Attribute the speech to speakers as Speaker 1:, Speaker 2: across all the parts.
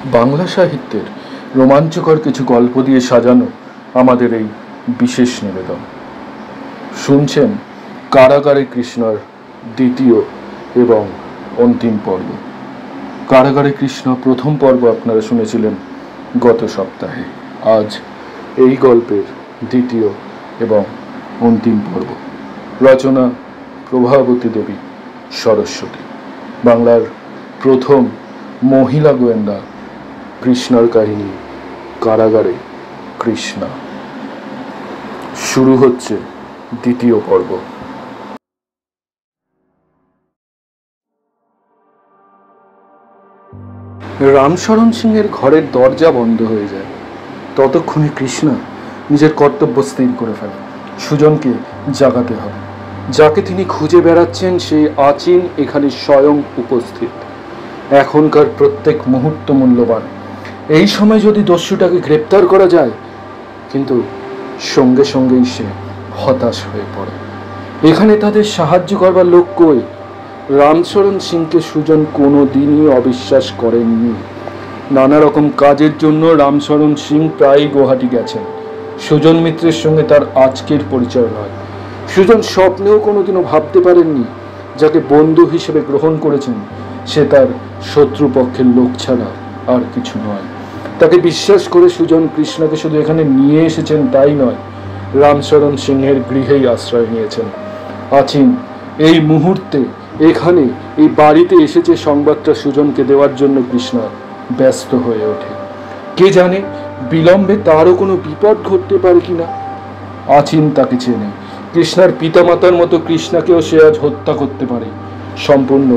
Speaker 1: বাংলা সাহিত্যের রোমাঞ্চকর কিছু গল্প দিয়ে সাজানো আমাদের এই বিশেষ নিবেদন। শুনছেন কারাগারে কৃষ্ণর দ্বিতীয় এবং অন্তিম পর্ব। কারাগারে কৃষ্ণ প্রথম পর্ব আপনারা শুনেছিলেন গত সপ্তাহে। আজ এই গল্পের দ্বিতীয় এবং অন্তিম পর্ব। রচনা প্রভাবতী দেবী সরস্বতী। বাংলার প্রথম মহিলা গোয়েন্দা কৃষ্ণার কাহিনী কারাগারে কৃষ্ণা। শুরু হচ্ছে দ্বিতীয় পর্ব। রামশরণ সিংয়ের ঘরের দরজা বন্ধ হয়ে যায়। ততক্ষণে কৃষ্ণা নিজের কর্তব্য স্থির করে ফেলে। সুজনকে জাগাতে হবে। যাকে তিনি খুঁজে বেড়াচ্ছেন সে আচিন এখানে স্বয়ং উপস্থিত। এখনকার প্রত্যেক মুহূর্ত মূল্যবান। এই সময় যদি দস্যুটাকে গ্রেপ্তার করা যায়, কিন্তু সঙ্গে সঙ্গেই সে হতাশ হয়ে পড়ে। এখানে তাদের সাহায্য করবার লোক কই? রামশরণ সিংকে সুজন কোনো দিনই অবিশ্বাস করেননি। নানা রকম কাজের জন্য রামশরণ সিং প্রায় গুয়াহাটি গেছেন। সুজন মিত্রের সঙ্গে তার আজকের পরিচয় নয়। সুজন স্বপ্নেও কোনোদিনও ভাবতে পারেননি যাকে বন্ধু হিসেবে গ্রহণ করেছেন সে তার শত্রুপক্ষের লোক ছাড়া আর কিছু নয়। তাকে বিশ্বাস করে সুজন কৃষ্ণকে শুধু এখানে নিয়ে এসেছেন তাই নয়, রামশরণ সিংহের গৃহেই আশ্রয় নিয়েছেন। আচিন এই মুহূর্তে এখানে এই বাড়িতে এসেছে সংবাদটা সুজনকে দেওয়ার জন্য কৃষ্ণা ব্যস্ত হয়ে ওঠে। কে জানে বিলম্বে তারও কোনো বিপদ ঘটতে পারে কিনা। আচিন তাকে চেনে। কৃষ্ণার পিতামাতার মতো কৃষ্ণাকেও সে আজ হত্যা করতে পারে। সম্পূর্ণ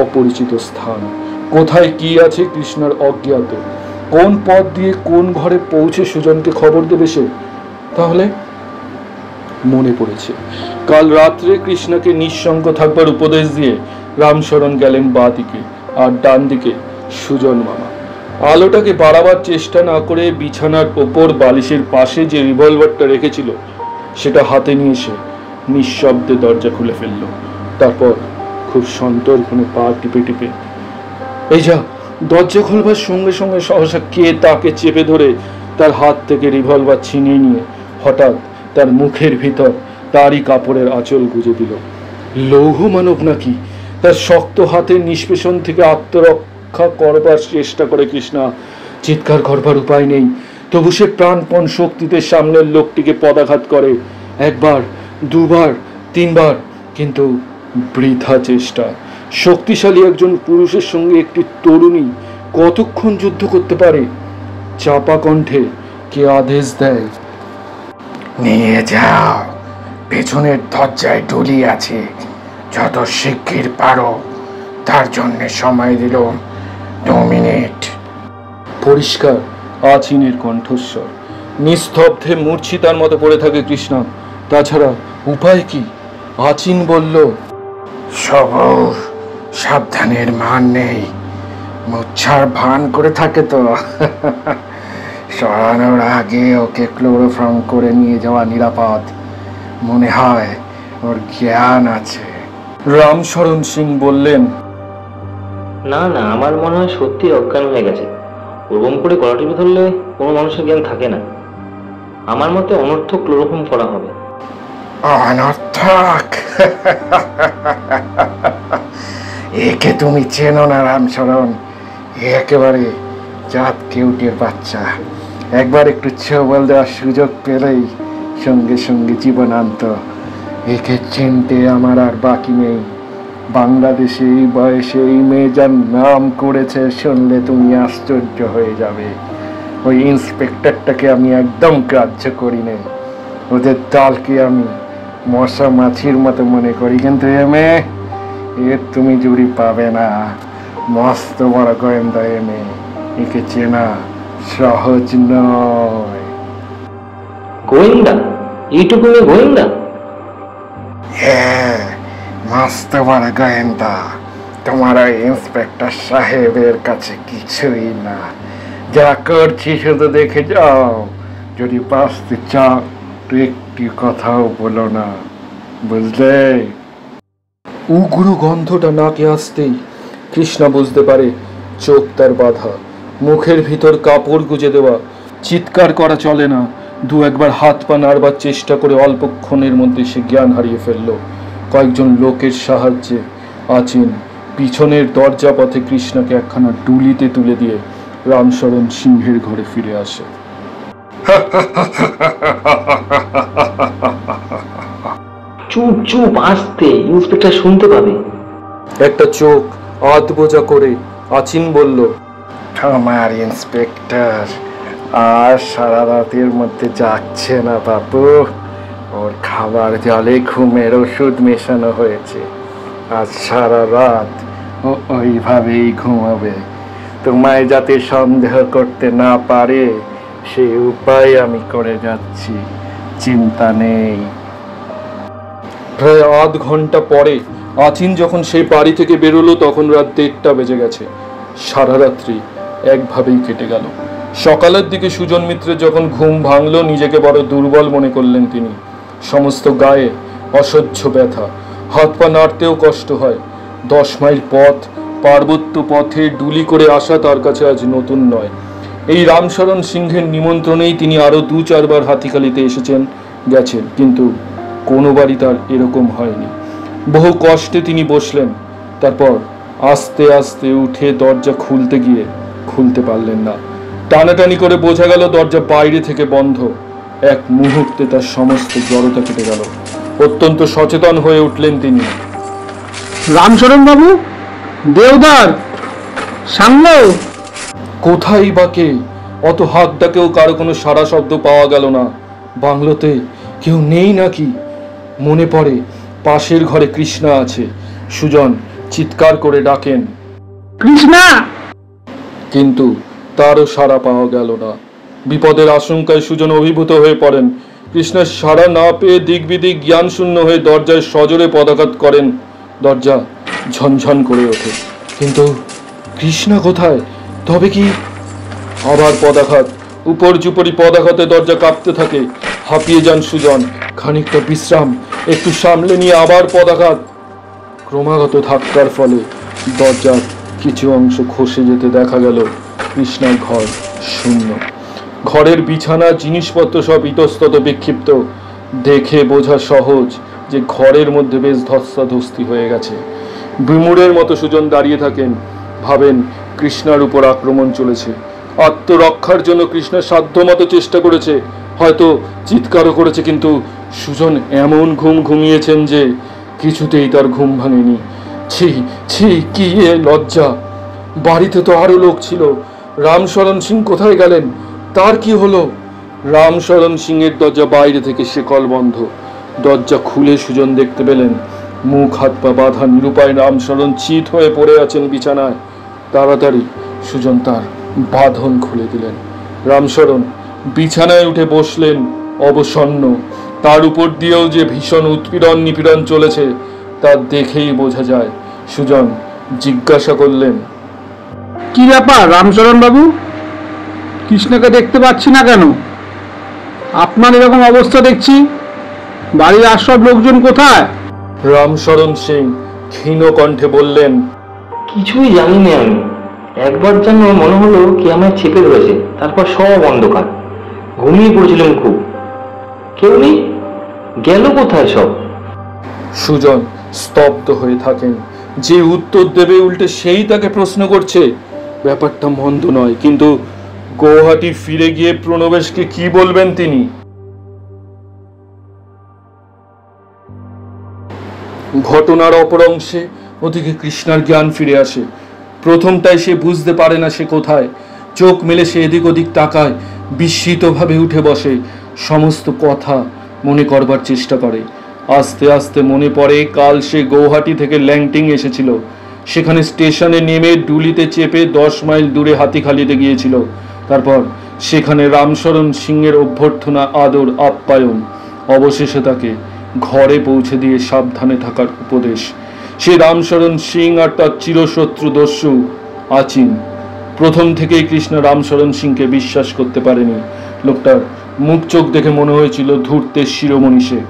Speaker 1: অপরিচিত স্থান। কোথায় কি আছে কৃষ্ণার অজ্ঞাত। কোন পথ দিয়ে কোন ঘরে পৌঁছে সুজনকে খবর দেবে সে? তাহলে মনে পড়েছে কাল রাত্রে কৃষ্ণাকে নিঃসঙ্গ থাকবার উপদেশ দিয়ে রামশরণ গেলেন বাঁ দিকে আর ডান দিকে সুজন মামা। আলোটাকে বাড়াবার চেষ্টা না করে বিছানার ওপর বালিশের পাশে যে রিভলভারটা রেখেছিল সেটা হাতে নিয়ে সে নিঃশব্দে দরজা খুলে ফেলল। তারপর খুব সন্তর্পণে পা টিপে টিপে এই যা দরজা খুলবার সঙ্গে সঙ্গে সহসা কে তাকে চেপে ধরে তার হাত থেকে রিভলভার ছিনিয়ে নিয়ে হঠাৎ তার মুখের ভিতর তারই কাপড়ের আঁচল গুজে দিল। লৌহ মানব নাকি? তার শক্ত হাতের নিষ্পেষণ থেকে আত্মরক্ষা করবার চেষ্টা করে কৃষ্ণা। চিৎকার করবার উপায় নেই, তবু সে প্রাণপণ শক্তিতে সামনের লোকটিকে পদাঘাত করে। একবার, দুবার, তিনবার, কিন্তু বৃথা চেষ্টা। শক্তিশালী একজন পুরুষের সঙ্গে একটি তরুণী কতক্ষণ যুদ্ধ করতে পারে? চাপা কণ্ঠে কে আদেশ দেয়, নিয়ে যাও, পেছনের দরজায় ডলি আছে, যত শিগগির পারো। তার জন্য সময় দিল 2 মিনিট। পরিষ্কার আচিনের কণ্ঠস্বর। নিস্তব্ধে মূর্ছিতার মতো পড়ে থাকে কৃষ্ণা। তাছাড়া উপায় কি? আচিন বলল, সবর, সাবধানের মান নেই। মূর্ছার ভান করে থাকে তো। সরানোর আগে ওকে ক্লোরোফর্ম করে নিয়ে যাওয়া নিরাপদ। মনে হয় ওর জ্ঞান আছে। রামশরণ সিং বললেন,
Speaker 2: না না, আমার মনে হয় সত্যি অজ্ঞান হয়ে গেছে। ওরকম করে গলা টিপে ধরলে কোনো মানুষের জ্ঞান থাকে না। আমার মতে অনর্থক ক্লোরোফর্ম করা হবে।
Speaker 1: অনর্থক? একে তুমি চেনো না রামশরণ। একেবারে জাত কেউটের বাচ্চা। একবার একটু ছবল দেওয়ার সুযোগ পেলেই সঙ্গে সঙ্গে জীবনান্ত। একে চিনতে আমার আর বাকি নেই। বাংলাদেশে এই বয়সে এই মেয়ে যার নাম করেছে শুনলে তুমি আশ্চর্য হয়ে যাবে। ওই ইন্সপেক্টরটাকে আমি একদম গ্রাহ্য করি না। ওদের দলকে আমি মশা মাছির মতো মনে করি, কিন্তু এ মেয়ে, এর তুমি জুড়ি পাবে না। মস্ত বড় গোয়েন্দা এ মেয়ে। একে চেনা সহজ নয়।
Speaker 2: গোয়েন্দা? এইটুকু গোয়েন্দা?
Speaker 1: হ্যাঁ, মস্ত বড় গোয়েন্দা। তোমার ওই ইন্সপেক্টর সাহেবের কাছে কিছুই না। যা করছি শুধু দেখে যাও। যদি বাঁচতে চাও একটি কথাও বলো না, বুঝলে? উগ্র গন্ধটা নাকে আসতেই কৃষ্ণা বুঝতে পারে চোখ তার বাধা। মুখের ভিতর কাপড় গুজে দেওয়া, চিৎকার করা চলে না, দু একবার হাত পা নাড়বার চেষ্টা করে অল্পক্ষণের মধ্যে সে জ্ঞান হারিয়ে ফেলল। কয়েকজন লোকের সাহায্যে আচিন পিছনের দরজা পথে কৃষ্ণাকে একখানা ডুলিতে তুলে দিয়ে রামশরণ সিংহের ঘরে ফিরে আসে।
Speaker 2: চুপ চুপ, আসতে, ইন্সপেক্টর শুনতে পাবে।
Speaker 1: একটা চোখ আধ বোঝা করে আচিন বলল, আমার ইন্সপেক্টর আর সারা রাতের মধ্যে যাচ্ছে না বাবু, ওর খাবার জলে ঘুমের ওষুধ মেশানো হয়েছে, আজ সারা রাত ও ওইভাবেই ঘুমাবে। তোমায় যাতে সন্দেহ করতে না পারে সে উপায় আমি করে যাচ্ছি, চিন্তা নেই। প্রায় আধ ঘন্টা পরে আচিন যখন সেই বাড়ি থেকে বেরোলো তখন রাত 1:30 বেজে গেছে। সারা রাত্রি একভাবেই কেটে গেল। সকালের দিকে সুজন মিত্রের যখন ঘুম ভাঙলো নিজেকে বড় দুর্বল মনে করলেন তিনি। সমস্ত গায়ে অসহ্য ব্যথা, হাত পা নাড়তেও কষ্ট হয়। 10 মাইল পথ, পার্বত্য পথে ডুলি করে আসা তার কাছে আজ নতুন নয়। এই রামশরণ সিংহের নিমন্ত্রণেই তিনি আরো 2-4 বার হাতিখালিতে এসেছেন গেছেন, কিন্তু কোনোবারই তার এরকম হয়নি। বহু কষ্টে তিনি বসলেন, তারপর আস্তে আস্তে উঠে দরজা খুলতে গিয়ে খুলতে পারলেন না। টানাটানি করে বোঝা গেল দরজা বাইরে থেকে বন্ধ। এক মুহূর্তে তার সমস্ত জড়তা কেটে গেল। অত্যন্ত সচেতন হয়ে উঠলেন তিনি।
Speaker 3: রামশরণ বাবু, দেওদার, সাঙ্গ,
Speaker 1: কোথায় বা কে? অত হাত ডাকেও কারো কোনো সাড়া শব্দ পাওয়া গেল না। বাংলোতে কেউ নেই নাকি? মনে পড়ে পাশের ঘরে কৃষ্ণা আছে। সুজন চিৎকার করে ডাকেন,
Speaker 3: কৃষ্ণা,
Speaker 1: কিন্তু তারও সাড়া পাওয়া গেল না। বিপদের আশঙ্কায় সুজন অভিভূত হয়ে পড়েন। কৃষ্ণার সাড়া না পেয়ে দিক বিদিক জ্ঞান শূন্য হয়ে দরজায় সজোরে পদাঘাত করেন। দরজা ঝনঝন করে ওঠে, কিন্তু কৃষ্ণা কোথায়? তবে কি? আবার পদাঘাত, উপর চুপড়ি পদাঘাতে দরজা কাঁপতে থাকে। হাঁপিয়ে যান সুজন। খানিকটা বিশ্রাম, একটু সামলে নিয়ে আবার পদাঘাত। ক্রমাগত ধাক্কার ফলে দরজার কিছু অংশ খসে যেতে দেখা গেল। কৃষ্ণার ঘর শূন্য। ঘরের বিছানা, জিনিসপত্র সব ইতস্তত বিক্ষিপ্ত। দেখে বোঝা সহজ যে ঘরের মধ্যে বেশ ধস্তাধস্তি হয়ে গেছে। বিমূঢ়ের মতো সুজন দাঁড়িয়ে থাকেন, ভাবেন কৃষ্ণার উপর আক্রমণ চলেছে। আত্মরক্ষার জন্য কৃষ্ণা সাধ্যমতো চেষ্টা করেছে, হয়তো চিৎকারও করেছে, কিন্তু সুজন এমন ঘুম ঘুমিয়েছেন যে কিছুতেই তার ঘুম ভাঙেনি। ছি ছি, কি এ লজ্জা! বাড়িতে তো আরো লোক ছিল। রামশরণ সিং কোথায় গেলেন? তার কি হলো? রামশরণ সিংয়ের দরজা বাইরে থেকে শেকল বন্ধ। দরজা খুলে সুজন দেখতে পেলেন মুখ হাত পা বাঁধা নিরুপায় রামশরণ চিত হয়ে পড়ে আছেন বিছানায়। তাড়াতাড়ি সুজন তার বাঁধন খুলে দিলেন। রামশরণ বিছানায় উঠে বসলেন অবসন্ন। তার উপর দিয়েও যে ভীষণ উৎপীড়ন নিপীড়ন চলেছে তা দেখেই বোঝা যায়। সুজন জিজ্ঞাসা করলেন,
Speaker 3: কি ব্যাপার রামশরণ বাবু? কৃষ্ণাকে দেখতে পাচ্ছি না কেন? আপনার এরকম অবস্থা দেখছি। বাড়ির আর সব লোকজন কোথায়?
Speaker 1: রামশরণ সিং ক্ষীণ কণ্ঠে বললেন,
Speaker 2: কিছুই জানি না আমি। একবার যেন মনে হলো কি আমায় চেপে ধরেছে, তারপর সব অন্ধকার। ঘুমিয়ে পড়েছিলাম খুব। কেউ নেই, গেল কোথায় সব?
Speaker 1: সুজন স্তব্ধ হয়ে থাকেন। যে উত্তর দেবে উল্টে সেই তাকে প্রশ্ন করছে। ব্যাপারটা মন্দ নয়, কিন্তু গৌহাটি ফিরে গিয়ে প্রণবেশকে কি বলবেন তিনি? ঘটনার অপর অংশে ওদিকে কৃষ্ণার জ্ঞান ফিরে আসে। প্রথমটায় সে বুঝতে পারে না সে কোথায়। চোখ মেলে সে এদিক ওদিক তাকায়, বিস্মিতভাবে উঠে বসে, সমস্ত কথা মনে করবার চেষ্টা করে। আস্তে আস্তে মনে পড়ে কাল সে গৌহাটি থেকে ল্যাংটিং এসেছিল। সেখানে স্টেশনে নেমে ডুলিতে চেপে 10 মাইল দূরে হাতিখালিতে গিয়েছিল। তারপর সেখানে রামশরণ সিংয়ের অভ্যর্থনা, আদর, আপ্যায়ন। অবশেষে তাকে ঘরে পৌঁছে দিয়ে সাবধানে থাকার উপদেশ। সে রামশরণ সিং আর তার চিরশত্রু দস্যু আচিন। প্রথম থেকেই কৃষ্ণ রামশরণ সিংকে বিশ্বাস করতে পারেনি। লোকটার মুখ চোখ দেখে মনে হয়েছিল ধূর্তের শিরোমণি সে।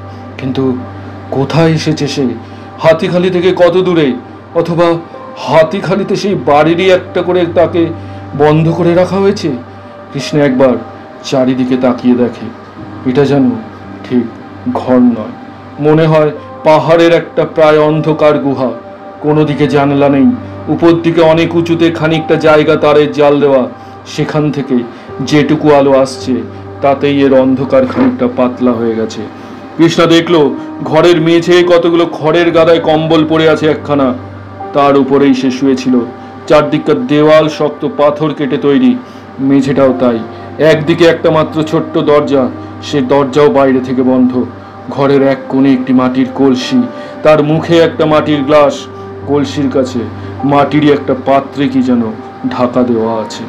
Speaker 1: কিন্তু কোথায় এসেছে সে? হাতিখালি থেকে কত দূরে? অথবা হাতিখালিতে সেই বাড়িরই একটা করে তাকে বন্ধ করে রাখা হয়েছে। কৃষ্ণ একবার চারিদিকে তাকিয়ে দেখে, এটা যেন ঠিক ঘর নয়, মনে হয় পাহাড়ের একটা প্রায় অন্ধকার গুহা। কোনো দিকে জানলা নেই, উপর দিকে অনেক উঁচুতে খানিকটা জায়গা তারের জাল দেওয়া, সেখান থেকে যেটুকু আলো আসছে তাতেই এর অন্ধকার খানিকটা পাতলা হয়ে গেছে। কৃষ্ণা দেখলো ঘরের মেঝে কতগুলো খড়ের গাদায় কম্বল পড়ে আছে একখানা, তার উপরেই সে শুয়েছিল। চারদিককার দেওয়াল শক্ত পাথর কেটে তৈরি, মেঝেটাও তাই। একদিকে একটা মাত্র ছোট্ট দরজা, সে দরজাও বাইরে থেকে বন্ধ। ঘরের এক কোণে একটি মাটির কলসি, তার মুখে একটা মাটির গ্লাস, কলসির কাছে মাটিরই একটা পাত্রে কি যেন ঢাকা দেওয়া আছে।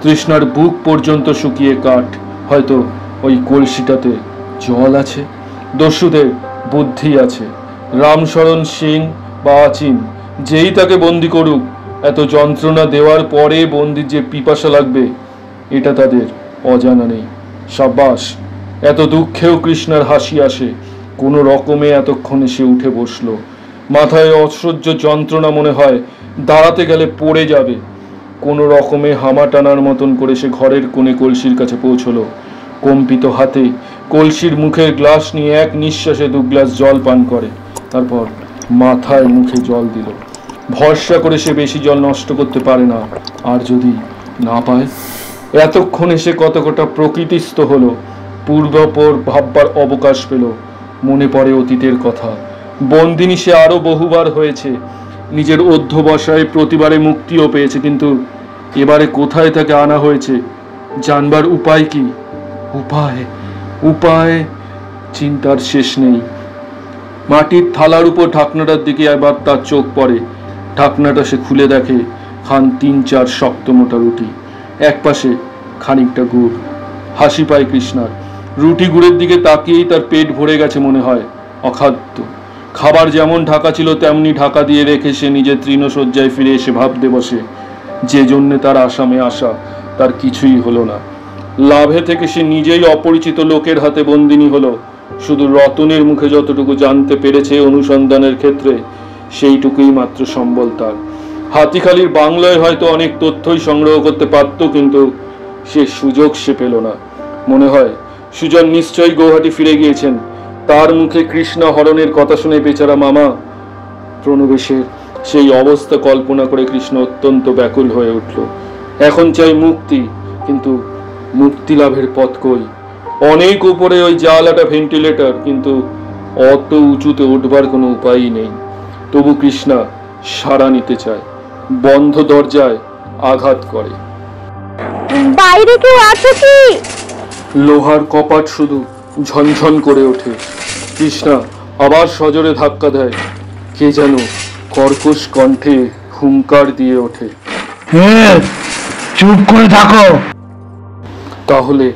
Speaker 1: তৃষ্ণার বুক পর্যন্ত শুকিয়ে কাঠ, হয়তো ওই কলসিটাতে জল আছে। দস্যুদের বুদ্ধি আছে। রামশরণ সিং বা আচিন যেই তাকে বন্দি করুক, এত যন্ত্রণা দেওয়ার পরে বন্দির যে পিপাসা লাগবে এটা তাদের অজানা নেই। সাব্বাস, এত দুঃখেও কৃষ্ণার হাসি আসে। কোনো রকমে এতক্ষণে সে উঠে বসলো। মাথায় অসহ্য যন্ত্রণা, মনে হয় দাঁড়াতে গেলে পড়ে যাবে। কোনো রকমে হামা টানার মতন করে সে ঘরের কোণে কলসির কাছে পৌঁছলো। কম্পিত হাতে কলসির মুখের গ্লাস নিয়ে এক নিঃশ্বাসে 2 গ্লাস জল পান করে, তারপর মাথায় মুখে জল দিল। ভরসা করে সে বেশি জল নষ্ট করতে পারে না, আর যদি না পায়। এতক্ষণে সে কতকটা প্রকৃতিস্থ হলো, পূর্বপর ভাববার অবকাশ পেল। মনে পড়ে অতীতের কথা। বন্দিনী সে আরো বহুবার হয়েছে, নিজের অধ্যবসায় প্রতিবারে মুক্তিও পেয়েছে, কিন্তু এবারে কোথায় তাকে আনা হয়েছে? জানবার উপায় কি? উপায় উপায় চিন্তার শেষ নেই। মাটির থালার উপর ঢাকনাটার দিকে একবার তার চোখ পড়ে। ঢাকনাটা সে খুলে দেখে, খান 3-4 শক্ত মোটা রুটি, এক পাশে খানিকটা গুড়। হাসি পায় কৃষ্ণার। রুটি গুড়ের দিকে তাকিয়েই তার পেট ভরে গেছে মনে হয়। অখাদ্য খাবার যেমন ঢাকা ছিল তেমনি ঢাকা দিয়ে রেখে সে নিজের তৃণশয্যায় ফিরে এসে ভাবতে বসে, যে জন্যে তার আসামে আসা তার কিছুই হলো না। লাভে থেকে সে নিজেই অপরিচিত লোকের হাতে বন্দিনী হলো। শুধু রতনের মুখে যতটুকু জানতে পেরেছে অনুসন্ধানের ক্ষেত্রে, সেইটুকুই মাত্র সম্বল তার। হাতিখালির বাংলায় হয়তো অনেক তথ্যই সংগ্রহ করতে পারত, কিন্তু সে সুযোগ সে পেল না। মনে হয় সুজন নিশ্চয়ই গৌহাটি ফিরে গিয়েছেন। তার মুখে কৃষ্ণা হরণের কথা শুনে বেচারা মামা প্রণবেশের সেই অবস্থা কল্পনা করে কৃষ্ণ অত্যন্ত ব্যাকুল হয়ে উঠল। এখন চাই মুক্তি, কিন্তু মুক্তি লাভের পথ কই? অনেক উপরে ওই জালাটা ভেন্টিলেটর, কিন্তু অত উঁচুতে উঠবার কোনো উপায়ই নেই। তবু কৃষ্ণা সাড়া নিতে চায়, বন্ধ দরজায় আঘাত করে।
Speaker 4: বাইরে কেউ আছে কি?
Speaker 1: লোহার কপাট শুধু ঝনঝন করে ওঠে। কৃষ্ণা আবার সজোরে ধাক্কা দেয়। কে যেন কর্কশ কণ্ঠে হুঙ্কার দিয়ে ওঠে,
Speaker 3: চুপ করে থাকো।
Speaker 1: তাহলে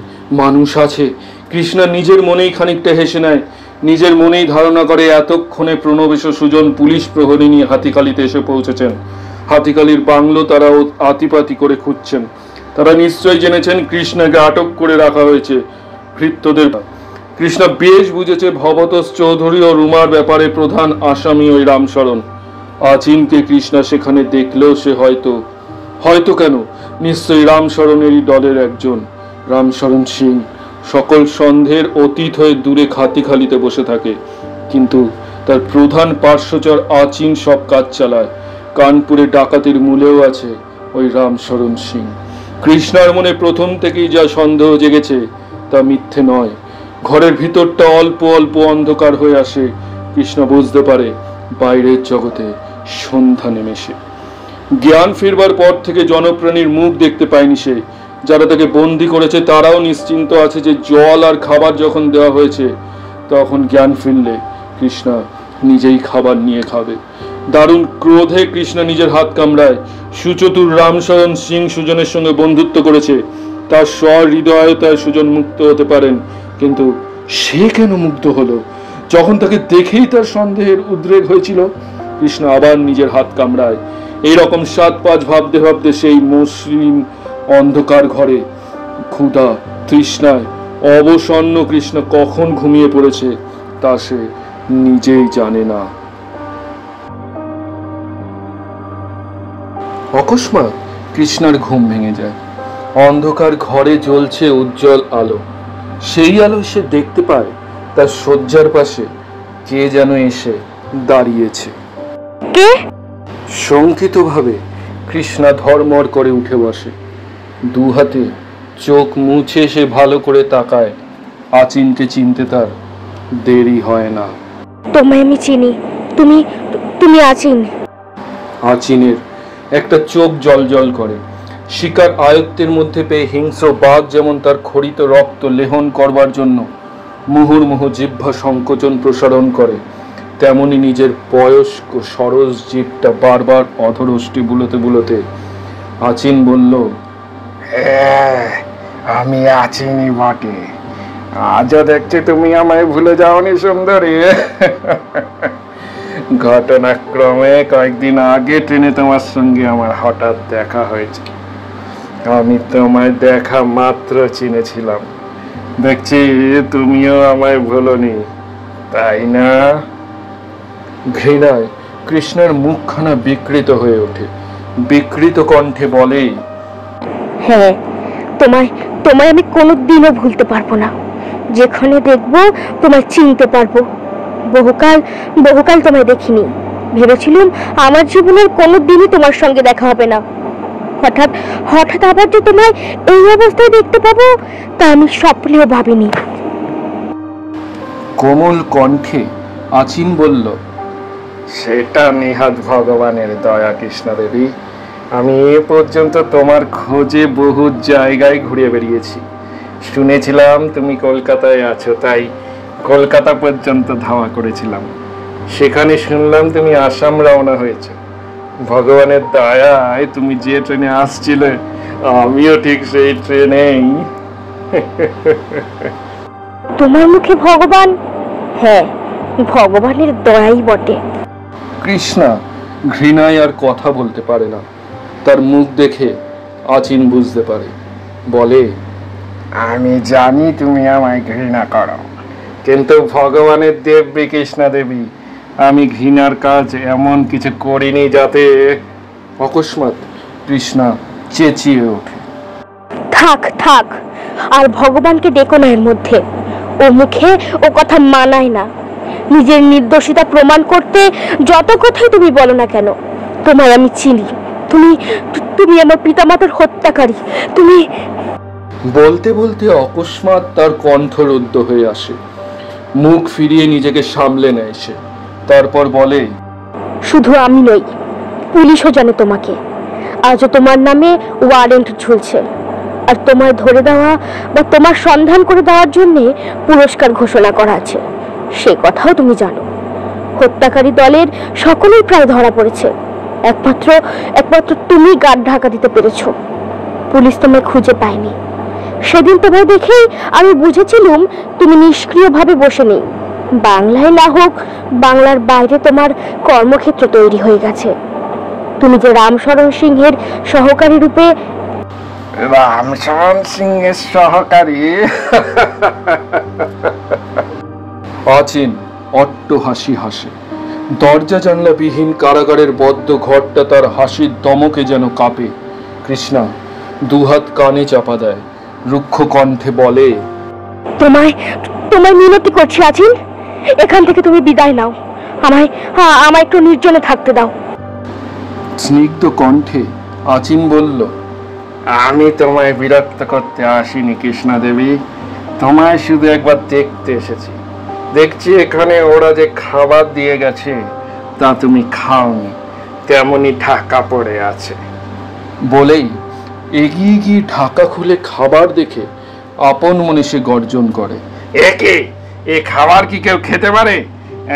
Speaker 1: মানুষ আছে। কৃষ্ণা নিজের মনেই খানিকটা হেসে নেয়। নিজের মনেই ধারণা করে এতক্ষণে প্রণবেশ ও সুজন পুলিশ প্রহরী নিয়ে হাতিখালিতে এসে পৌঁছেছেন। হাতিখালির বাংলো তারা আতিপাতি করে খুঁজছেন। তারা নিশ্চয়ই জেনেছেন কৃষ্ণাকে আটক করে রাখা হয়েছে ভৃত্যদের। কৃষ্ণা বেশ বুঝেছে ভবতোষ চৌধুরী ও রুমার ব্যাপারে প্রধান আসামি ওই রামশরণ। আচিনকে কৃষ্ণা সেখানে দেখলেও সে হয়তো কেন, নিশ্চয়ই রামশরণেরই দলের একজন। রামশরণ সিং সকল সন্দেহের অতীত হয়ে দূরে হাতিখালিতে বসে থাকে, কিন্তু তার প্রধান পার্শ্বচর আচিন সব কাজ চালায়। কানপুরে ডাকাতির মূলেও আছে ওই রামশরণ সিং। কৃষ্ণার মনে প্রথম থেকেই যা সন্দেহ জেগেছে তা মিথ্যে নয়। ঘরের ভিতরটা অল্প অল্প অন্ধকার হয়ে আসে। কৃষ্ণ বুঝতে পারে বাইরের জগতে সন্ধ্যা নেমেছে। জ্ঞান ফিরবার পর থেকে জনপ্রাণীর মুখ দেখতে পায়নি সে। যারা তাকে বন্দি করেছে তারাও নিশ্চিন্ত আছে যে জল আর খাবার যখন দেওয়া হয়েছে, তখন জ্ঞান ফিরলে কৃষ্ণা নিজেই খাবার নিয়ে খাবে। দারুণ ক্রোধে কৃষ্ণা নিজের হাত কামড়ায়। সুচতুর রামশরণ সিং সুজনের সঙ্গে বন্ধুত্ব করেছে, তার সহৃদয়তায় সুজন মুক্ত হতে পারেন, কিন্তু সে কেন মুগ্ধ হলো যখন তাকে দেখেই তার সন্দেহের উদ্রেক হয়েছিল? কৃষ্ণ আবার নিজের হাত কামড়ায়। এইরকম 7-5 ভাবতে ভাবতে সেই মসৃণ অন্ধকার ঘরে ক্ষুধা তৃষ্ণায় অবসন্ন কৃষ্ণ কখন ঘুমিয়ে পড়েছে তা সে নিজেই জানে না। অকস্মাৎ কৃষ্ণার ঘুম ভেঙে যায়। অন্ধকার ঘরে জ্বলছে উজ্জ্বল আলো। সেই আলো সে দেখতে পায় তার শয্যার পাশে কে যেন এসে দাঁড়িয়েছে।
Speaker 4: কে?
Speaker 1: শঙ্কিতভাবে কৃষ্ণা ধর্মর করে উঠে বসে। দু হাতে চোখ মুছে সে ভালো করে তাকায়। আচিনকে চিনতে তার দেরি হয় না।
Speaker 4: তোমায় আমি চিনি। তুমি তুমি আচিন।
Speaker 1: আচিনের একটা চোখ জল করে। শিকার আয়ত্তের মধ্যে পেয়ে হিংস্র বাঘ যেমন তার খড়িত রক্ত লেহন করবার জন্য মুহুর্মুহু জিহ্বা সংকোচন প্রসারণ করে, তেমনি নিজের বয়স্ক সরস জিভটা বারবার অধরষ্টি বুলোতে বুলোতে আচিন বলল, আমি আচিনি বটে। আজও দেখছি তুমি আমায় ভুলে যাওনি সুন্দরী। ঘটনাক্রমে কয়েকদিন আগে ট্রেনে তোমার সঙ্গে আমার হঠাৎ দেখা হয়েছে। আমি তোমায় দেখা মাত্র চিনেছিলাম। দেখছি তুমিও আমায় ভুলোনি, তাই না? ঘৃণায় কৃষ্ণের মুখখানা বিকৃত হয়ে ওঠে। বিকৃত কণ্ঠে বলে,
Speaker 4: হ্যাঁ, তোমায় তোমায় আমি কোনোদিনও ভুলতে পারবো না। যেখানে দেখবো তোমায় চিনতে পারবো। বহুকাল বহুকাল তোমায় দেখিনি। ভেবেছিলাম আমার জীবনের কোনোদিনই তোমার সঙ্গে দেখা হবে না। হঠাৎ হঠাৎ আবার যে তোমায় এই অবস্থায় দেখতে পাবো তা আমি স্বপ্নেও ভাবিনি।
Speaker 1: কোমল কণ্ঠে আচিন বলল, সেটা নিহাত ভগবানের দয়া কৃষ্ণা দেবী। আমি এ পর্যন্ত তোমার খোঁজে বহু জায়গায় ঘুরে বেরিয়েছি। শুনেছিলাম তুমি কলকাতায় আছো, তাই কলকাতা পর্যন্ত ধাওয়া করেছিলাম। সেখানে শুনলাম তুমি আসাম রওনা হয়েছে। ভগবানের দয়ায় তুমি যে ট্রেনে আসছিলে আমিও ঠিক সেই ট্রেনেই।
Speaker 4: তোমার মুখে ভগবান? হ্যাঁ, ভগবানের দয়াই বটে।
Speaker 1: কৃষ্ণা ঘৃণায় আর কথা বলতে পারে না। তার মুখ দেখে আচিন বুঝতে পারে। বলে, আমি জানি তুমি আমায় ঘৃণা করো, কিন্তু ভগবানের দেবী কৃষ্ণা দেবী, আমি ঘৃণার কাজ এমন কিছু করিনি যাতে। অকস্মাৎ কৃষ্ণা চেঁচিয়ে ওঠে,
Speaker 4: থাক থাক, আর ভগবানকে ডেকো না এর মধ্যে। ও মুখে ও কথা মানায় না। নিজের নির্দোষিতা প্রমাণ করতে যত কথাই তুমি বলো না কেন, তোমায় আমি চিনি। তুমি তুমি আমার পিতামাতার হত্যাকারী। তুমি।
Speaker 1: বলতে বলতে অকস্মাৎ তার কণ্ঠ রুদ্ধ হয়ে আসে। মুখ ফিরিয়ে নিজেকে সামলে নেয় সে। তারপর বলে,
Speaker 4: শুধু আমি নই, পুলিশও জানে তোমাকে। আজও তোমার নামে ওয়ারেন্ট ঝুলছে। আর তোমায় ধরে দেওয়া বা তোমার সন্ধান করে দেওয়ার জন্য পুরস্কার ঘোষণা করা আছে, সে কথাও তুমি জানো। হত্যাকারী দলের সকলেই প্রায় ধরা পড়েছে। একমাত্র তুমি গাঢ় ঢাকা দিতে পেরেছো। পুলিশ তোমায় খুঁজে পায়নি। সেদিন তোমায় দেখেই আমি বুঝেছিলাম তুমি নিষ্ক্রিয়ভাবে বসে নেই। বাংলায় না হোক, বাংলার বাইরে তোমার কর্মক্ষেত্র তৈরি হয়ে গেছে। তুমি যে রামশরণ সিংহের সহকারী রূপে।
Speaker 1: রামশরণ সিংহের সহকারী? আচিন অট্ট হাসি হাসে। দরজা জানলা বিহীন কারাগারের বদ্ধ ঘরটা তার হাসির দমকে যেন কাঁপে। কৃষ্ণা দুহাত কানে চাপা দেয়, রুক্ষ কণ্ঠে বলে,
Speaker 4: তোমায় মিনতি করছি আচিন, এখান থেকে তুমি বিদায় নাও। আমায় একটু নির্জনে থাকতে দাও।
Speaker 1: স্নিগ্ধ কণ্ঠে আচিন বলল, আমি তোমায় বিরক্ত করতে আসিনি কৃষ্ণা দেবী, তোমায় শুধু একবার দেখতে এসেছি। দেখছি এখানে ওরা যে খাবার দিয়ে গেছে তা তুমি খাওনি, তেমনি ঢাকা পড়ে আছে। বলেই এগিয়ে গিয়ে ঢাকা খুলে খাবার দেখে আপন মনে সে গর্জন করে, একে এ খাবার কি কেউ খেতে পারে?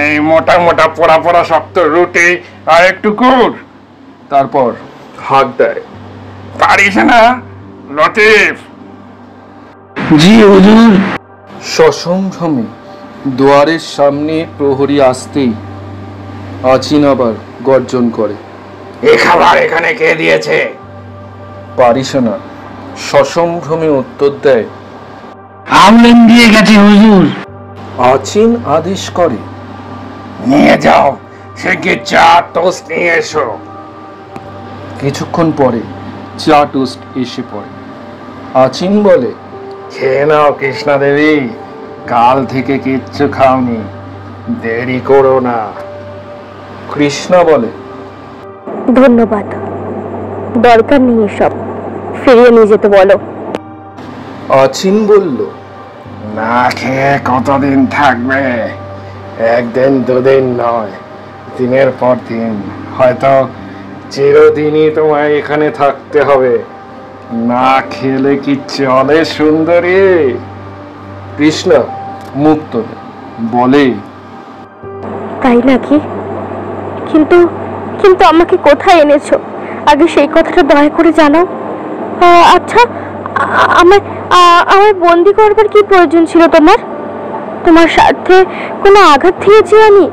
Speaker 1: এই মোটা মোটা পোড়া পোড়া শক্ত রুটি আর একটু গুড়। তারপর হাত দেয়, পারিস না লতিফ?
Speaker 3: জি হুজুর।
Speaker 1: সসম্ভ্রমে দুয়ারের সামনে প্রহরী আসতেই আচিন আবার গর্জন করে, এ খাবার এখানে কে দিয়েছে? পারিস না সসম্ভ্রমে উত্তর দেয়,
Speaker 3: আমলেন দিয়ে গেছে হুজুর।
Speaker 1: আচিন আদেশ করে, নিয়ে যাও, সে গিয়ে চা টোস্ট নিয়ে এসো। কিছুক্ষণ পরে চা টোস্ট এসে পড়ে। আচিন বলে, খেয়ে নাও কৃষ্ণা দেবী, কাল থেকে কিচ্ছু খাওনি, দেরি করো না। কৃষ্ণা বলে,
Speaker 4: ধন্যবাদ, দরকার নেই এসব, ফিরিয়ে নিয়ে যেতে বলো।
Speaker 1: আচিন বলল, না খেয়ে কতদিন থাকবে? একদিন দুদিন নয়, দিনের পর দিন, হয়তো চিরদিনই তোমায় এখানে থাকতে হবে। না খেলে কি চলে সুন্দরী? কৃষ্ণা মুখ তোলে, বলে,
Speaker 4: তাই নাকি? কিন্তু কিন্তু আমাকে কোথায় এনেছো, আগে সেই কথাটা দয়া করে জানাও। আচ্ছা, আমায় আমায় বন্দি করবার কি প্রয়োজন ছিল তোমার? তোমার স্বার্থে কোনো আঘাত দিয়েছি আমি?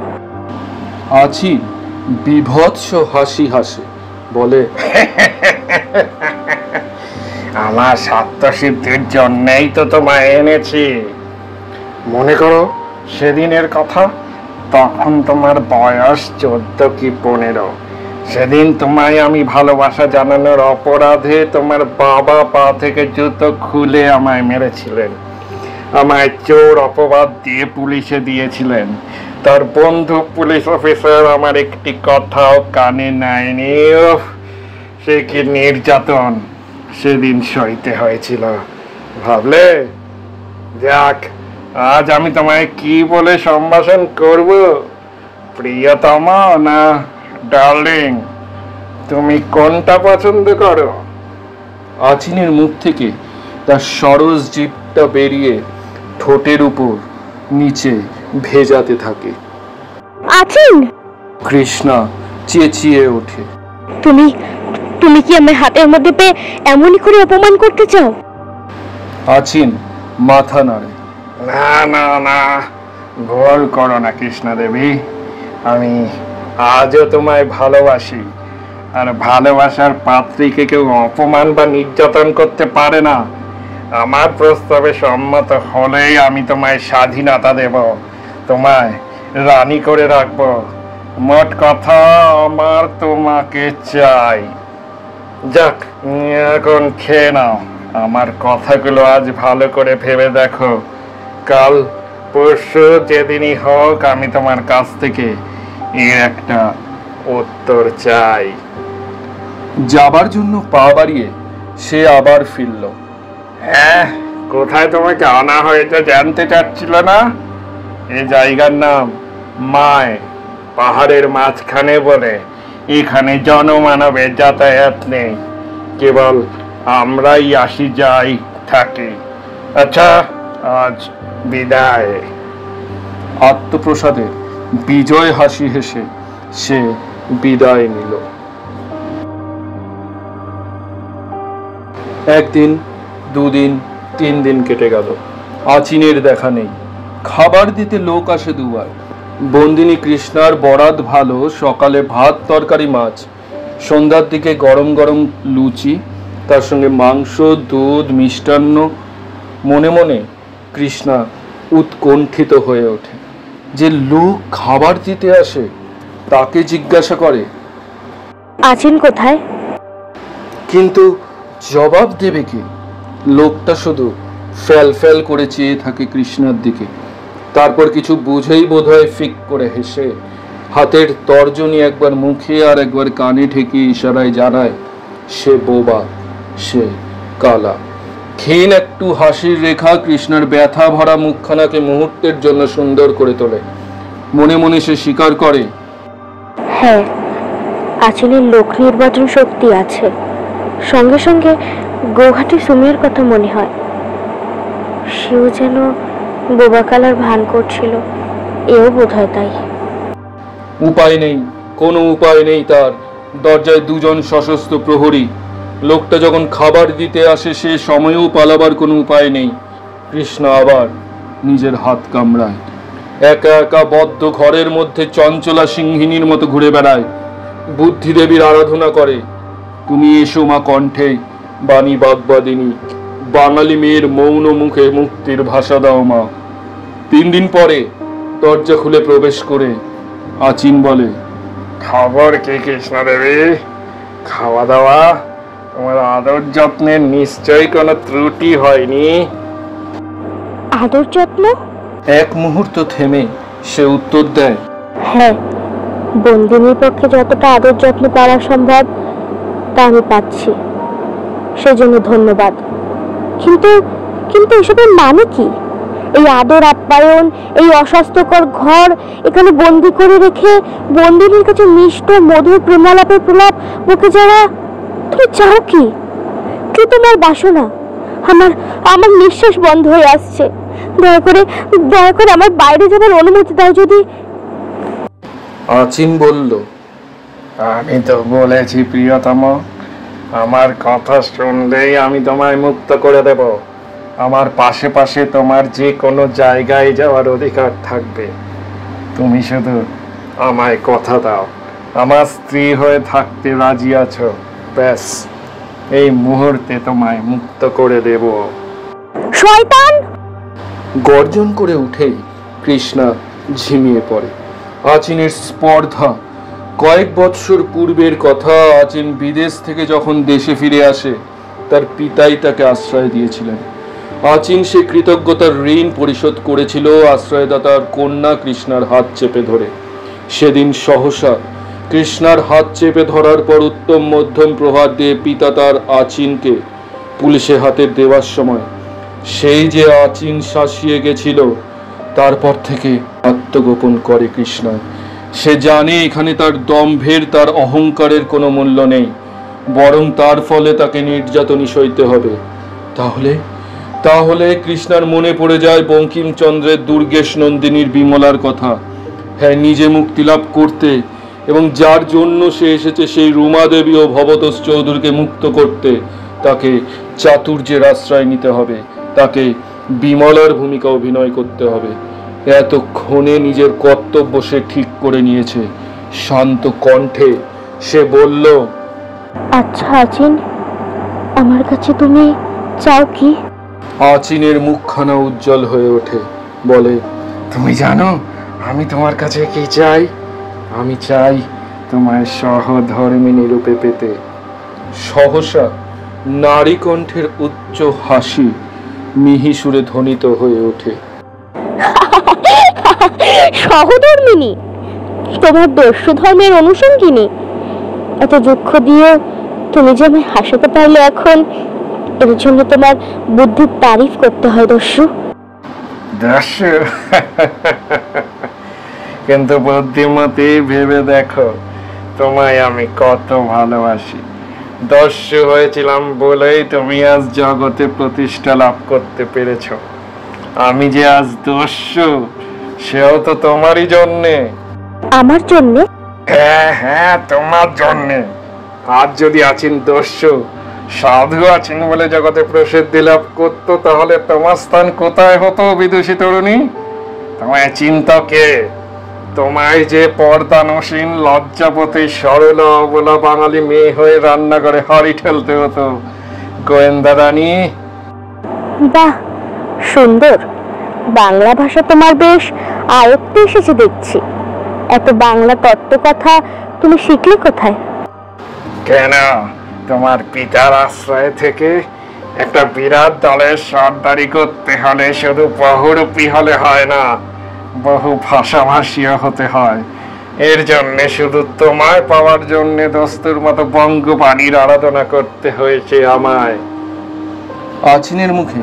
Speaker 1: আচিন বিভৎস হাসি হাসে, বলে, আমার স্বার্থসিদ্ধির জন্যই তো তোমায় এনেছি। মনে করো সেদিনের কথা, তখন তোমার বয়স 14 কি 15। সেদিন তোমায় আমি ভালোবাসা জানানোর অপরাধে তোমার বাবা পা থেকে জুতো খুলে আমায় মেরেছিলেন। আমায় চোর অপবাদ দিয়ে পুলিশে দিয়েছিলেন। তার বন্ধু পুলিশ অফিসার আমার একটি কথাও কানে নেয়নি। সে কি নির্যাতন সেদিন সইতে হয়েছিল ভাবলে? যাক, আজ আমি তোমায় কি বলে সম্ভাষণ করব? প্রিয়তমা না ডার্লিং, তুমি কোনটা পছন্দ করো? আচিনের মুখ থেকে তার সরস জিভটা বেরিয়ে ঠোঁটের উপর নিচে ভেজাতে থাকে।
Speaker 4: আচিন!
Speaker 1: কৃষ্ণা চেঁচিয়ে ওঠে,
Speaker 4: তুমি তুমি কি আমার হাতের মধ্যে পেয়ে এমনই করে অপমান করতে চাও?
Speaker 1: আচিন মাথা নাড়ে, না না না, ভুল করো না কৃষ্ণা দেবী, আমি আজও তোমায় ভালোবাসি। আর ভালোবাসার পাত্রীকে কেউ অপমান বা নির্যাতন করতে পারে না। আমার প্রস্তাবে সম্মত হলেই আমি তোমায় স্বাধীনতা দেব, তোমায় রানী করে রাখবো। মোট কথা, আমার তোমাকে চাই। যাক, এখন খেয়ে নাও। আমার কথাগুলো আজ ভালো করে ভেবে দেখো। কাল পরশু যেদিনই হোক, আমি তোমার কাছ থেকে এর একটা উত্তর চাই। যাবার জন্য পা বাড়িয়ে সে আবার ফিরল। হ্যাঁ, কোথায় তোমাকে আনা হয়েছে জানতে চাচ্ছিল না? এ জায়গার নাম মায়, পাহাড়ের মাঝখানে বলে। এখানে জনমানবের যাতায়াত নেই, কেবল আমরাই আসি যাই থাকি। আচ্ছা, আজ বিদায়। আত্মপ্রসাদের বিজয় হাসি হেসে সে বিদায় নিল। একদিন, দুদিন, 3 দিন কেটে গেল। আচিনের দেখা নেই। খাবার দিতে লোক আসে 2 বার। বন্দিনী কৃষ্ণার বরাত ভালো, সকালে ভাত তরকারি মাছ, সন্ধ্যার দিকে গরম গরম লুচি, তার সঙ্গে মাংস, দুধ, মিষ্টান্ন। মনে মনে কৃষ্ণা উৎকণ্ঠিত হয়ে ওঠে যে লোক খাবার দিতে আসে, তাকে জিজ্ঞাসা করে,
Speaker 4: আচিন কোথায়?
Speaker 1: কিন্তু জবাব দেবে কি? লোকটা শুধু ফ্যাল ফ্যাল করে চেয়ে থাকে কৃষ্ণার দিকে। তারপর কিছু বুঝেই বোধহয় ফিক করে হেসে হাতের তর্জনী একবার মুখে আর একবার কানে ঠেকিয়ে ইশারায় জানায় সে বোবা, সে কালা। ক্ষীণ একটু হাসির রেখা কৃষ্ণার ব্যথা ভরা মুখখানাকে মুহূর্তের জন্য সুন্দর করে তোলে। মনে মনে সে স্বীকার করে,
Speaker 4: হ্যাঁ, আচিনের লোক নির্বাচন শক্তি আছে। সঙ্গে সঙ্গে গৌহাটি সুমির কথা মনে হয়, সেও যেন বোবা কালার ভান করছিল। এও বোধ হয় তাই।
Speaker 1: উপায় নেই, কোনো উপায় নেই তার। দরজায় 2 জন সশস্ত্র প্রহরী। লোকটা যখন খাবার দিতে আসে সে সময়েও পালাবার কোনো উপায় নেই। কৃষ্ণ আবার নিজের হাত কামড়ায়। একা একা বদ্ধ ঘরের মধ্যে চঞ্চলা সিংহিনীর মতো ঘুরে বেড়ায়। বুদ্ধিদেবীর আরাধনা করে। তুমি এসো মা কণ্ঠে, বাণী বাগবাদিনী, বাঙালি মেয়ের মৌন মুখে মুক্তির ভাষা দাও মা। 3 দিন পরে দরজা খুলে প্রবেশ করে আচিন বলে, খবর কি কৃষ্ণ দেবী? খাওয়া দাওয়া? তোমার আদর যত্নের নিশ্চয়ই কোনো ত্রুটি হয়নি।
Speaker 4: আদর যত্ন?
Speaker 1: এক মুহূর্ত থেমে সে উত্তর দেয়,
Speaker 4: হ্যাঁ, বন্দিনীর পক্ষে যতটা আদর যত্ন পাওয়া সম্ভব তা আমি পাচ্ছি, সেজন্য ধন্যবাদ। কিন্তু কিন্তু এসবের মানে কি? এই আদর আপ্যায়ন, এই অস্বাস্থ্যকর ঘর এখানে বন্দি করে রেখে বন্দিনীর কাছে মিষ্ট মধুর প্রেমালাপের প্রলাপ মুখে যাওয়া, তুমি চাও কি? কি তোমার বাসনা? আমার আমার নিঃশ্বাস বন্ধ হয়ে আসছে। দয়া করে আমার বাইরে যাবার অনুমতি দাও। যদি
Speaker 1: আচিন বলল, আমি তো বলেছি প্রিয়তম, আমার কথা শুনলেই আমি তোমায় মুক্ত করে দেব। আমার পাশে পাশে তোমার যে কোনো জায়গায় যাওয়ার অধিকার থাকবে। তুমি শুধু আমায় কথা দাও, আমার স্ত্রী হয়ে থাকতে রাজি আছো, ব্যাস এই মুহূর্তে তোমায় মুক্ত করে দেব।
Speaker 4: শয়তান!
Speaker 1: গর্জন করে উঠেই কৃষ্ণা ঝিমিয়ে পড়ে। আচিনের স্পর্ধা, কয়েক বৎসর পূর্বের কথা। আচিন বিদেশ থেকে যখন দেশে ফিরে আসে, তার পিতাই তাকে আশ্রয় দিয়েছিলেন। আচিন সে কৃতজ্ঞতার ঋণ পরিশোধ করেছিল আশ্রয়দাতার কন্যা কৃষ্ণার হাত চেপে ধরে। সেদিন সহসা কৃষ্ণার হাত চেপে ধরার পর উত্তম মধ্যম প্রহার দিয়ে পিতা তার আচিনকে পুলিশে হাতে দেওয়ার সময় সেই যে আচিন শাসিয়ে গেছিল, তারপর থেকে আত্মগোপন করে কৃষ্ণা। সে জানে এখানে তার দম্ভের, তার অহংকারের কোনো মূল্য নেই, বরং তার ফলে তাকে নির্যাতনই সইতে হবে। তাহলে কৃষ্ণার মনে পড়ে যায় বঙ্কিমচন্দ্রের দুর্গেশ নন্দিনীর বিমলার কথা। হ্যাঁ, নিজে মুক্তি লাভ করতে এবং যার জন্য সে এসেছে সেই রুমা দেবী ও ভবতোষ চৌধুরীকে মুক্ত করতে তাকে চাতুর্যের আশ্রয় নিতে হবে, তাকে বিমলার ভূমিকা অভিনয় করতে হবে। এতক্ষণে নিজের কর্তব্য সে ঠিক করে নিয়েছে। শান্ত কণ্ঠে সে বলল,
Speaker 4: আচ্ছা আচিন, আমার কাছে তুমি চাও কি?
Speaker 1: আচিনের মুখখানা উজ্জ্বল হয়ে ওঠে, বলে, তুমি জানো আমি তোমার কাছে কি চাই? আমি চাই তোমায় সহধর্মিণী রূপে পেতে। সহসা নারী কণ্ঠের উচ্চ হাসি মিহি সুরে ধ্বনিত হয়ে ওঠে।
Speaker 4: সহধর্মিণী? তোমার দস্যু ধর্মের অনুষঙ্গিনী? এত দুঃখ দিয়ে তুমি যে আমায় হাসাতে পারলে, এখন এর জন্য তোমার বুদ্ধির তারিফ করতে হয় দস্যু।
Speaker 1: দস্যু? কিন্তু বুদ্ধিমতী, ভেবে দেখো তোমায় আমি কত ভালোবাসি। দস্যু হয়েছিলাম বলেই তুমি আজ জগতে প্রতিষ্ঠা লাভ করতে পেরেছ। আমি যে আজ দস্যু, সেও তো তোমারই জন্যে।
Speaker 4: আমার জন্যে?
Speaker 1: হ্যাঁ, তোমার জন্যে। আজ যদি আছেন দস্যু, সাধু আছেন বলে জগতে প্রসিদ্ধি লাভ করতো, তাহলে তোমার স্থান কোথায় হতো বিদুষী তরুণী? তোমায় চিন্তা কে? তোমায় যে পর্দানসীন লজ্জাপতি সরল অবলা বাঙালি মেয়ে হয়ে রান্নাঘরে হাড়ি ঠেলতে হতো গোয়েন্দা রানী।
Speaker 4: বাহ, সুন্দর বাংলা ভাষা তোমার বেশ আয়ত্তে এসেছে দেখছি। এত বাংলা তত্ত্ব কথা তুমি শিখলে কোথায়?
Speaker 1: কেন, তোমার পিতার আশ্রয় থেকে? একটা বিরাট দলের সর্দারি করতে হলে শুধু বহুরূপী হলে হয় না, বহু ভাষাভাষীও হতে হয়। এর জন্য শুধু তোমায় পাওয়ার জন্য দস্তুর মতো বঙ্গবাণীর আরাধনা করতে হয়েছে আমায়। আচিনের মুখে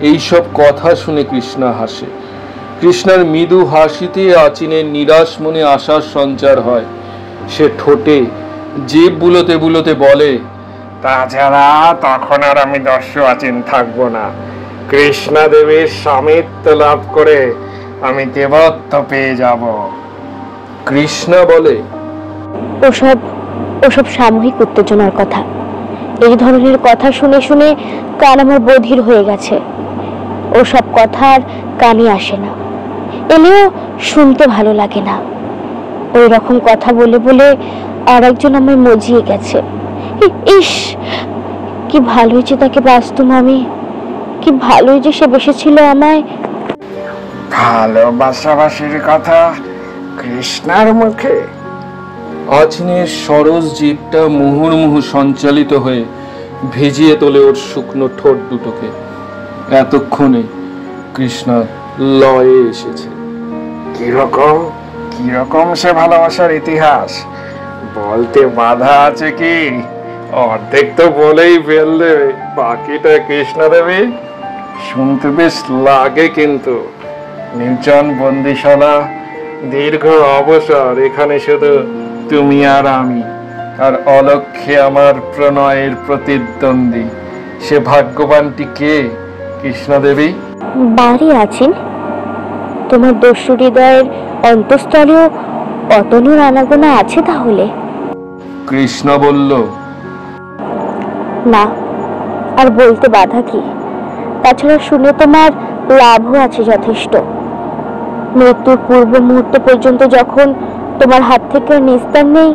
Speaker 1: এইসব কথা শুনে কৃষ্ণা হাসে। কৃষ্ণার মৃদু হাসিতে আচিনের নিরাশ মনে আশার সঞ্চার হয়। সে ঠোঁটে জিভ বুলোতে বুলোতে বলে, তাছাড়া তখন আর আমি দস্যু আচিন থাকবো না। কৃষ্ণা দেবীর স্বামিত্ব লাভ করে আমি দেবত্ব পেয়ে যাব। কৃষ্ণা বলে,
Speaker 4: ওসব সাময়িক উত্তেজনার কথা। এই ধরনের কথা শুনে শুনে কান আমার বধির হয়ে গেছে। ওসব কথা আর কানে আসে না, এলেও শুনতে ভালো লাগে না। ওই রকম কথা বলে বলে আর একজন আমায় মজিয়ে গেছে। ইস, কি ভালোই যে তাকে বাঁচতুম আমি, কি ভালোই যে সে বসেছিল আমায়।
Speaker 1: ভালোবাসাবাসির কথা কৃষ্ণার মুখে? আচিনের সরস জীবটা মুহুর্মুহু সঞ্চালিত হয়ে ভিজিয়ে তোলে ওর শুকনো ঠোঁট দুটোকে। এতক্ষণে কৃষ্ণা লয়ে এসেছে।
Speaker 5: কিরকম কিরকম সে ভালোবাসার ইতিহাস বলতে বাধা আছে কি? অর্ধেক তো বলেই ফেললে, বাকিটা কৃষ্ণা দেবী। শুনতে বেশ লাগে কিন্তু। নির্জন বন্দিশালা, দীর্ঘ অবসর, এখানে শুধু তুমি আর আমি, আর অলক্ষ্যে আমার প্রণয়ের প্রতিদ্বন্দ্বী। সে ভাগ্যবানটি কে কৃষ্ণা দেবী?
Speaker 4: বাড়ি আছেন তোমার দস্যু হৃদয়ের অন্তঃস্থলেও অতনুর আনাগোনা আছে তাহলে?
Speaker 1: কৃষ্ণা বলল,
Speaker 4: না, আর বলতে বাধা কি? তাছাড়া শুনে তোমার লাভও আছে যথেষ্ট। মৃত্যুর পূর্ব মুহূর্ত পর্যন্ত যখন তোমার হাত থেকে নিস্তার নেই,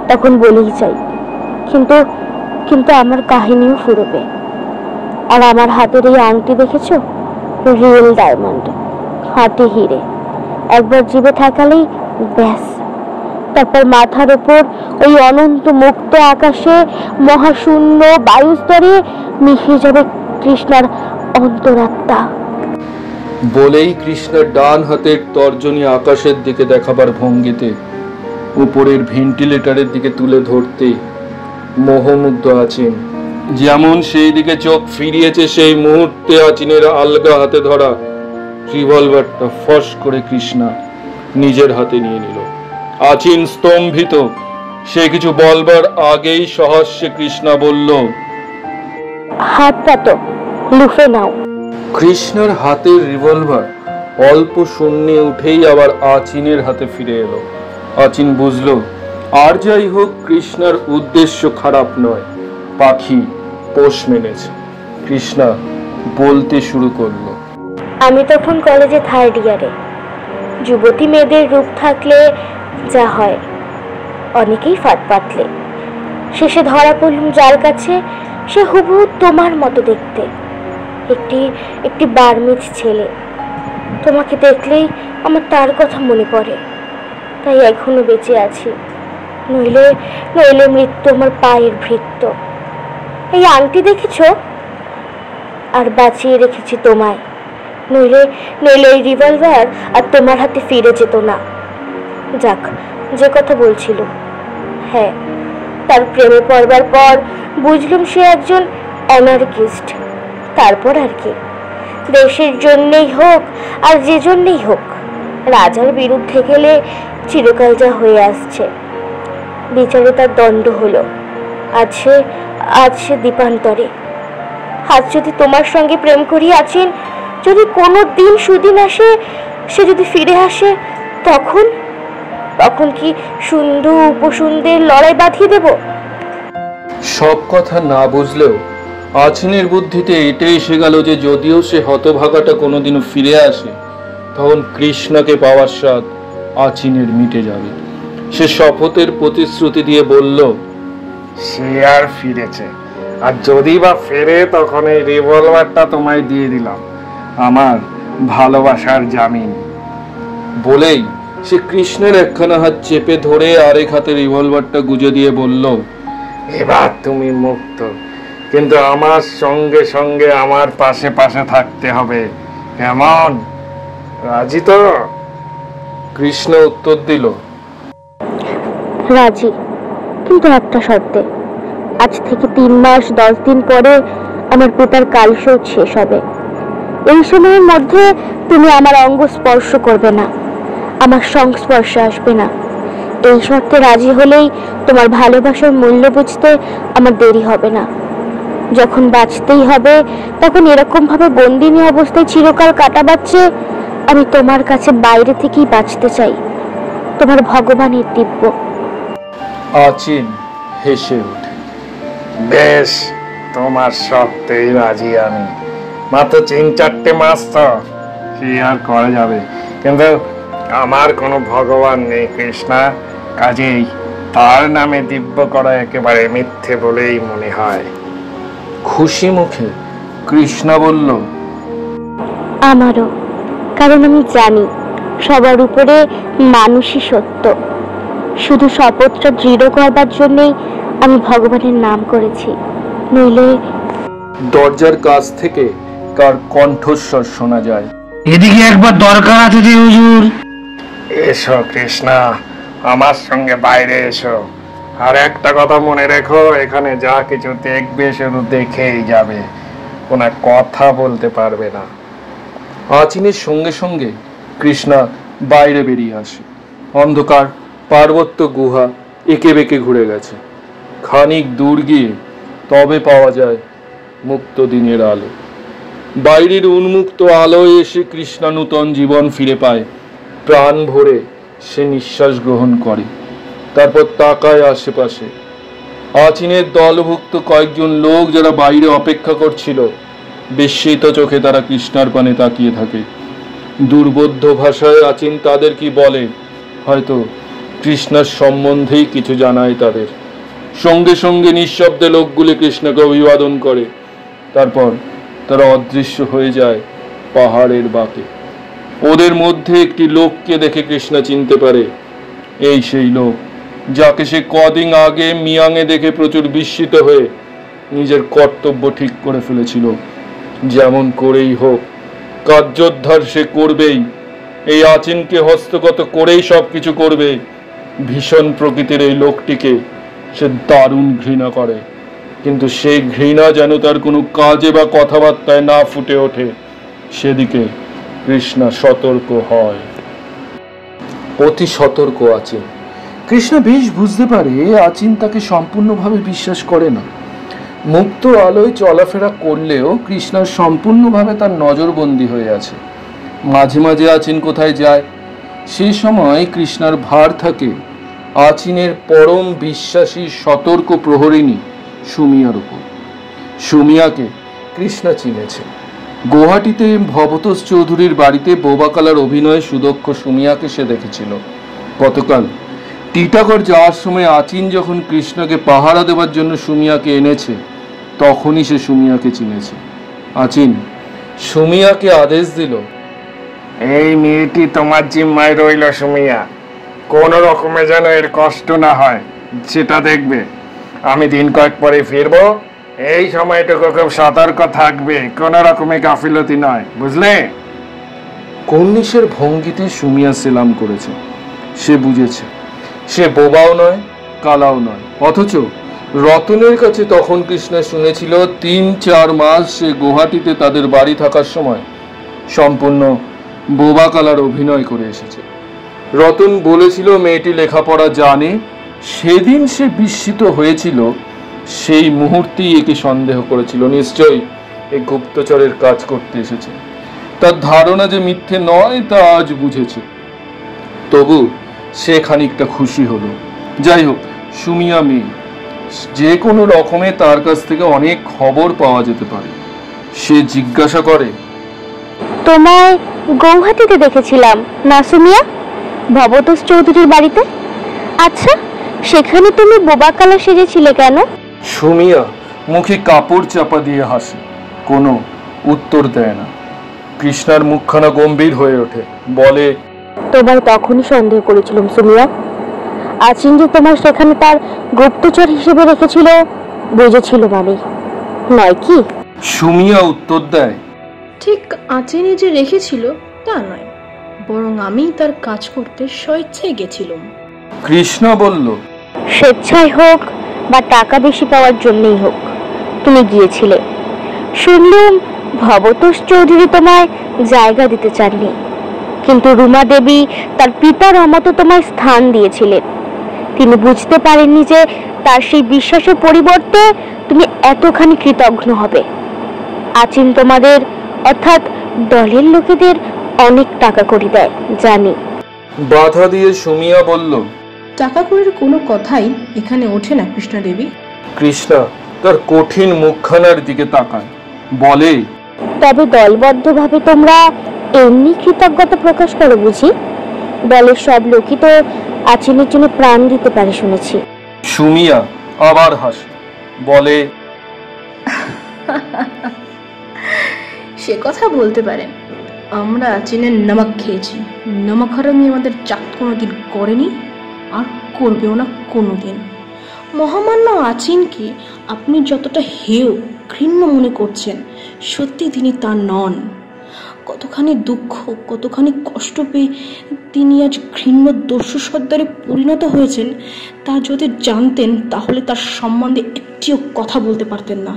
Speaker 4: তখন বলেই চাই, কিন্তু কিন্তু আমার কাহিনীও ফুরবে। আর আমার হাতের এই আংটি দেখেছো? রিয়েল ডায়মন্ড, খাঁটি হিরে। একবার জিভে ঠেকালেই ব্যাস, তারপর মাথার উপর ওই অনন্ত মুক্ত আকাশে মহাশূন্য বায়ুস্তরে মিশে যাবে কৃষ্ণার অন্তরাত্মা।
Speaker 1: বলেই কৃষ্ণার ডান হাতের তর্জনী আকাশের দিকে দেখাবার ভঙ্গিতে উপরের ভেন্টিলেটরের দিকে তুলে ধরতে মোহমুগ্ধ আছেন। যেমন সেই দিকে চোখ ফিরিয়েছে, সেই মুহূর্তে আচিনের আলগা হাতে ধরা রিভলভারটা ফস করে কৃষ্ণা নিজের হাতে নিয়ে নিল। আচিন স্তম্ভিত। সে কিছু বলবার আগেই সহাস্যে কৃষ্ণা বলল,
Speaker 4: হাতটা তো লুফে নাও।
Speaker 1: কৃষ্ণার হাতের রিভলভার অল্প শূন্যে উঠেই আবার আচিনের হাতে ফিরে এলো। আচিন বুঝল, আর যাই হোক কৃষ্ণার উদ্দেশ্য খারাপ নয়, পাখি পোষ মেনেছে। কৃষ্ণা বলতে শুরু করলো,
Speaker 4: আমি তখন কলেজে 3rd ইয়ারে। যুবতী মেয়েদের রূপ থাকলে যা হয়, অনেকেই ফাঁদ পাতলে। শেষে ধরা পড়লাম যার কাছে, সে হুবহু তোমার মতো দেখতে, একটি বার্মিজ ছেলে। তোমাকে দেখলেই আমার তার কথা মনে পড়ে, তাই এখনো বেঁচে আছি। নইলে নইলে মৃত্যু আমার পায়ের ভৃত্য। এই আংটি দেখেছো? আর বাঁচিয়ে রেখেছি তোমায়, নইলে নইলে এই রিভলভার আর তোমার হাতে ফিরে যেত না। যাক, যে কথা বলছিল, হ্যাঁ, তার প্রেমে পড়বার পর বুঝলাম সে একজন অ্যানার্কিস্ট। তারপর আর কি, দেশের জন্যেই হোক আর যে জন্যেই হোক, রাজার বিরুদ্ধে গেলে চিরকাল যা হয়ে আসছে। বিচারে তার দণ্ড হলো। আজ সে দ্বীপান্তরে। আজ যদি তোমার সঙ্গে প্রেম করি আছেন, যদি কোনো দিন সুদিন আসে, সে যদি ফিরে আসে, তখন কি সুন্দর উপসুন্দর লড়াই বাঁধিয়ে দেব?
Speaker 1: সব কথা না বুঝলেও আচিনের বুদ্ধিতে এটাই এসে গেল যে যদিও সে হতভাগাটা কোনোদিনও ফিরে আসে, তখন কৃষ্ণাকে পাওয়ার স্বাদ আচিনের মিটে যাবে। সে শপথের প্রতিশ্রুতি দিয়ে বলল,
Speaker 5: সে আর ফিরেছে, আর যদি বা ফেরে তখন এই রিভলভারটা তোমায় দিয়ে দিলাম, আমার ভালোবাসার জামিন।
Speaker 1: বলেই সে কৃষ্ণের একখানা হাত চেপে ধরে আরেক হাতে রিভলভারটা গুজে দিয়ে বলল,
Speaker 5: এবার তুমি মুক্ত, কিন্তু আমার সঙ্গে সঙ্গে আমার পাশে পাশে থাকতে হবে। কেমন, রাজি তো?
Speaker 1: কৃষ্ণ উত্তর দিল,
Speaker 4: রাজি, কিন্তু একটা শর্তে। আজ থেকে 3 মাস 10 দিন পরে আমার পিতার কালশোধ শেষ হবে। এই সময়ের মধ্যে তুমি আমার অঙ্গ স্পর্শ করবে না, আমার সংস্পর্শে আসবে না। এই শর্তে রাজি হলেই তোমার ভালোবাসার মূল্য বুঝতে আমার দেরি হবে না। যখন বাঁচতেই হবে, তখন এরকম ভাবে বন্দিনী অবস্থায় চিরকাল কাটাবাচ্ছে, আমি তোমার কাছে বাইরে থেকেই বাঁচতে চাই, তোমার ভগবানের দিব্য।
Speaker 1: আচিন হেসে ওঠে,
Speaker 5: বেশ, তোমার শর্তেই রাজি আমি। মাত্র 3-4 মাস তো, কি আর করা যাবে। কিন্তু আমার কোনো ভগবান নেই কৃষ্ণা, কাজেই তার নামে দিব্য করা একেবারে মিথ্যে বলেই মনে হয়।
Speaker 1: খুশি মুখে কৃষ্ণা বলল,
Speaker 4: আমারও, কারণ আমি জানি সবার উপরে মানুষই সত্য। শুধু শপথটা দৃঢ় করবার জন্যেই আমি ভগবানের নাম করেছি। নইলে
Speaker 1: দরজার কাছ থেকে কার কণ্ঠস্বর শোনা যায়।
Speaker 3: এদিকে একবার দরকার আছে যে হুজুর।
Speaker 5: এসো কৃষ্ণা, আমার সঙ্গে বাইরে এসো। আর একটা কথা মনে রেখো, এখানে যা কিছু দেখবে শুধু দেখেই যাবে, কোনো কথা বলতে পারবে না।
Speaker 1: আচিনের সঙ্গে সঙ্গে কৃষ্ণা বাইরে বেরিয়ে আসে। অন্ধকার পার্বত্য গুহা এঁকে বেঁকে ঘুরে গেছে। খানিক দূর গিয়ে তবে পাওয়া যায় মুক্ত দিনের আলো। বাইরের উন্মুক্ত আলোয় এসে কৃষ্ণা নূতন জীবন ফিরে পায়। প্রাণ ভরে সে নিঃশ্বাস গ্রহণ করে। তারপর তাকায় আশেপাশে। আচিনের দলভুক্ত কয়েকজন লোক যারা বাইরে অপেক্ষা করছিল, বিস্মিত চোখে তারা কৃষ্ণার পানে তাকিয়ে থাকে। দুর্বোধ্য ভাষায় আচিন তাদের কি বলে, হয়তো কৃষ্ণার সম্বন্ধেই কিছু জানায় তাদের। সঙ্গে সঙ্গে নিঃশব্দে লোকগুলি কৃষ্ণকে অভিবাদন করে। তারপর তারা অদৃশ্য হয়ে যায় পাহাড়ের বাঁকে। ওদের মধ্যে একটি লোককে দেখে কৃষ্ণা চিনতে পারে, এই সেই লোক যাকে সে কদিন আগে মিয়াংয়ে দেখে প্রচুর বিস্মিত হয়ে নিজের কর্তব্য ঠিক করে ফেলেছিল। যেমন করেই হোক কার্যোদ্ধার সে করবেই। এই আচিনকে হস্তগত করেই সব কিছু করবে। ভীষণ প্রকৃতির এই লোকটিকে সে দারুণ ঘৃণা করে, কিন্তু সেই ঘৃণা যেন তার কোনো কাজে বা কথাবার্তায় না ফুটে ওঠে, সেদিকে কৃষ্ণা সতর্ক হয়। অতি সতর্ক আচিন। কৃষ্ণা বেশ বুঝতে পারে আচিন তাকে সম্পূর্ণভাবে বিশ্বাস করে না। মুক্ত আলোয় চলাফেরা করলেও কৃষ্ণার সম্পূর্ণভাবে তার নজরবন্দি হয়ে আছে। মাঝে মাঝে আচিন কোথায় যায়, সে সময় কৃষ্ণার ভার থাকে আচিনের পরম বিশ্বাসী সতর্ক প্রহরিণী সুমিয়ার উপর। সুমিয়াকে কৃষ্ণা চিনেছে। গুয়াহাটিতে ভবতোষ চৌধুরীর বাড়িতে বোবাকালার অভিনয়ে সুদক্ষ সুমিয়াকে সে দেখেছিল। গতকাল টিটাগড় যাওয়ার সময় আচিন যখন কৃষ্ণকে পাহারা দেওয়ার জন্য সুমিয়াকে এনেছে, তখনই সে সুমিয়াকে চিনেছে। আচিন সুমিয়াকে আদেশ দিল,
Speaker 5: এই মেয়েটি তোমার জিম্মায় রইল সুমিয়া, কোন রকমে যেন এর কষ্ট না হয় সেটা দেখবে। আমি দিন কয়েক পরে ফিরবো, এই সময়টুকু খুব সতর্ক থাকবে, কোন রকমে গাফিলতি নয়, বুঝলে?
Speaker 1: কর্নিশের ভঙ্গিতে সুমিয়া সেলাম করেছে। সে বুঝেছে সে বোবাও নয়, কালাও নয়। অথচ রতনের কাছে তখন কৃষ্ণা শুনেছিল ৩-৪ মাস সে গুয়াহাটিতে তাদের বাড়ি থাকার সময় সম্পূর্ণ বোবা কালার অভিনয় করে এসেছে। রতন বলেছিল মেয়েটি লেখাপড়া জানে। সেদিন সে বিস্মিত হয়েছিল, সেই মুহূর্তেই একে সন্দেহ করেছিল নিশ্চয়ই এ গুপ্তচরের কাজ করতে এসেছে। তার ধারণা যে মিথ্যে নয় তা আজ বুঝেছে। তবু সে খানিকটা খুশি হলো। যাই হোক, সুমিয়া মেয়ে, যে কোনো রকমে তার কাছ থেকে অনেক খবর পাওয়া যেতে পারে। সে জিজ্ঞাসা করে,
Speaker 4: তোমায় গৌহাটিতে দেখেছিলাম না সুমিয়া, ভবতোষ চৌধুরীর বাড়িতে? আচ্ছা, সেখানে তুমি বোবাকালা সেজেছিলে কেন?
Speaker 1: সুমিয়া মুখে কাপড় চাপা দিয়ে হাসে, কোনো উত্তর দেয় না। কৃষ্ণার মুখখানা গম্ভীর হয়ে ওঠে, বলে,
Speaker 4: তোমায় তখনই সন্দেহ করেছিলাম সুমিয়া। আচিন যে তোমার সেখানে তার গুপ্তচর হিসেবে রেখেছিল, বুঝেছিল মানে, নয় কি?
Speaker 1: সুমিয়া উত্তর দেয়,
Speaker 6: ঠিক আচিনে যে রেখেছিল তা নয়, বরং আমি তার কাজ করতে স্বেচ্ছায় গেছিলাম।
Speaker 1: কৃষ্ণা বলল,
Speaker 4: স্বেচ্ছায় হোক বা টাকা বেশি পাওয়ার জন্যই হোক, তুমি গিয়েছিলে। শুনলাম ভবতোষ চৌধুরী তোমায় জায়গা দিতে চাননি, কিন্তু রুমা দেবী তার পিতার অমত তোমায় স্থান দিয়েছিলেন। তিনি বুঝতে পারেননি যে তার সেই বিশ্বাসের পরিবর্তে তুমি এতখানি কৃতজ্ঞ হবে। আচিন তোমাদের অর্থাৎ দলের লোকেদের অনেক টাকা করি দেয় জানি।
Speaker 1: বাধা দিয়ে সুমিয়া বলল,
Speaker 6: টাকা কড়ির কোনো কথাই এখানে ওঠে না কৃষ্ণা দেবী।
Speaker 1: কৃষ্ণা তার কঠিন মুখখানার দিকে তাকায়, বলে,
Speaker 4: তবে দলবদ্ধভাবে তোমরা এমনি কৃতজ্ঞতা প্রকাশ করো বুঝি? দলের সব লোকই তো আচিনের জন্য প্রাণ দিতে পারে শুনেছি।
Speaker 1: সুমিয়া আবার হাসে, বলে,
Speaker 6: সে কথা বলতে পারেন। আমরা আচিনের নামক খেয়েছি, নামক হারামি আমাদের চাক কোনোদিন করেনি আর করবেও না কোনোদিন। মহামান্য আচিনকে আপনি যতটা হেয় ঘৃণ্য মনে করছেন, সত্যি তিনি তা নন। কতখানি দুঃখ, কতখানি কষ্ট পেয়ে তিনি আজ ঘৃণ্য দস্যু সর্দারে পরিণত হয়েছেন, তা যদি জানতেন তাহলে তার সম্বন্ধে একটিও কথা বলতে পারতেন না।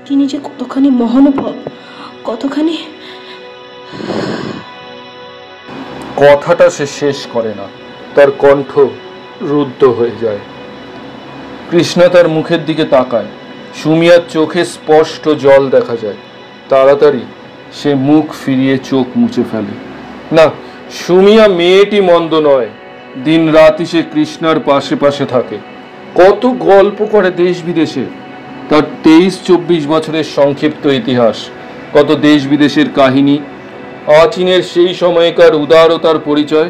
Speaker 6: তিনি যে কতখানি মহানুভব, কতখানি।
Speaker 1: কথাটা সে শেষ করে না, তার কণ্ঠ রুদ্ধ হয়ে যায়। কৃষ্ণা তার মুখের দিকে তাকায়। সুমিয়ার চোখে স্পষ্ট জল দেখা যায়। তাড়াতাড়ি সে মুখ ফিরিয়ে চোখ মুছে ফেলে। না, সুমিয়া মেয়েটি মন্দ নয়। দিন রাতই সে কৃষ্ণার পাশে পাশে থাকে। কত গল্প করে দেশ বিদেশে। তার 23-24 বছরের সংক্ষিপ্ত ইতিহাস, কত দেশ বিদেশের কাহিনী, আচিনের সেই সময়কার উদারতার পরিচয়।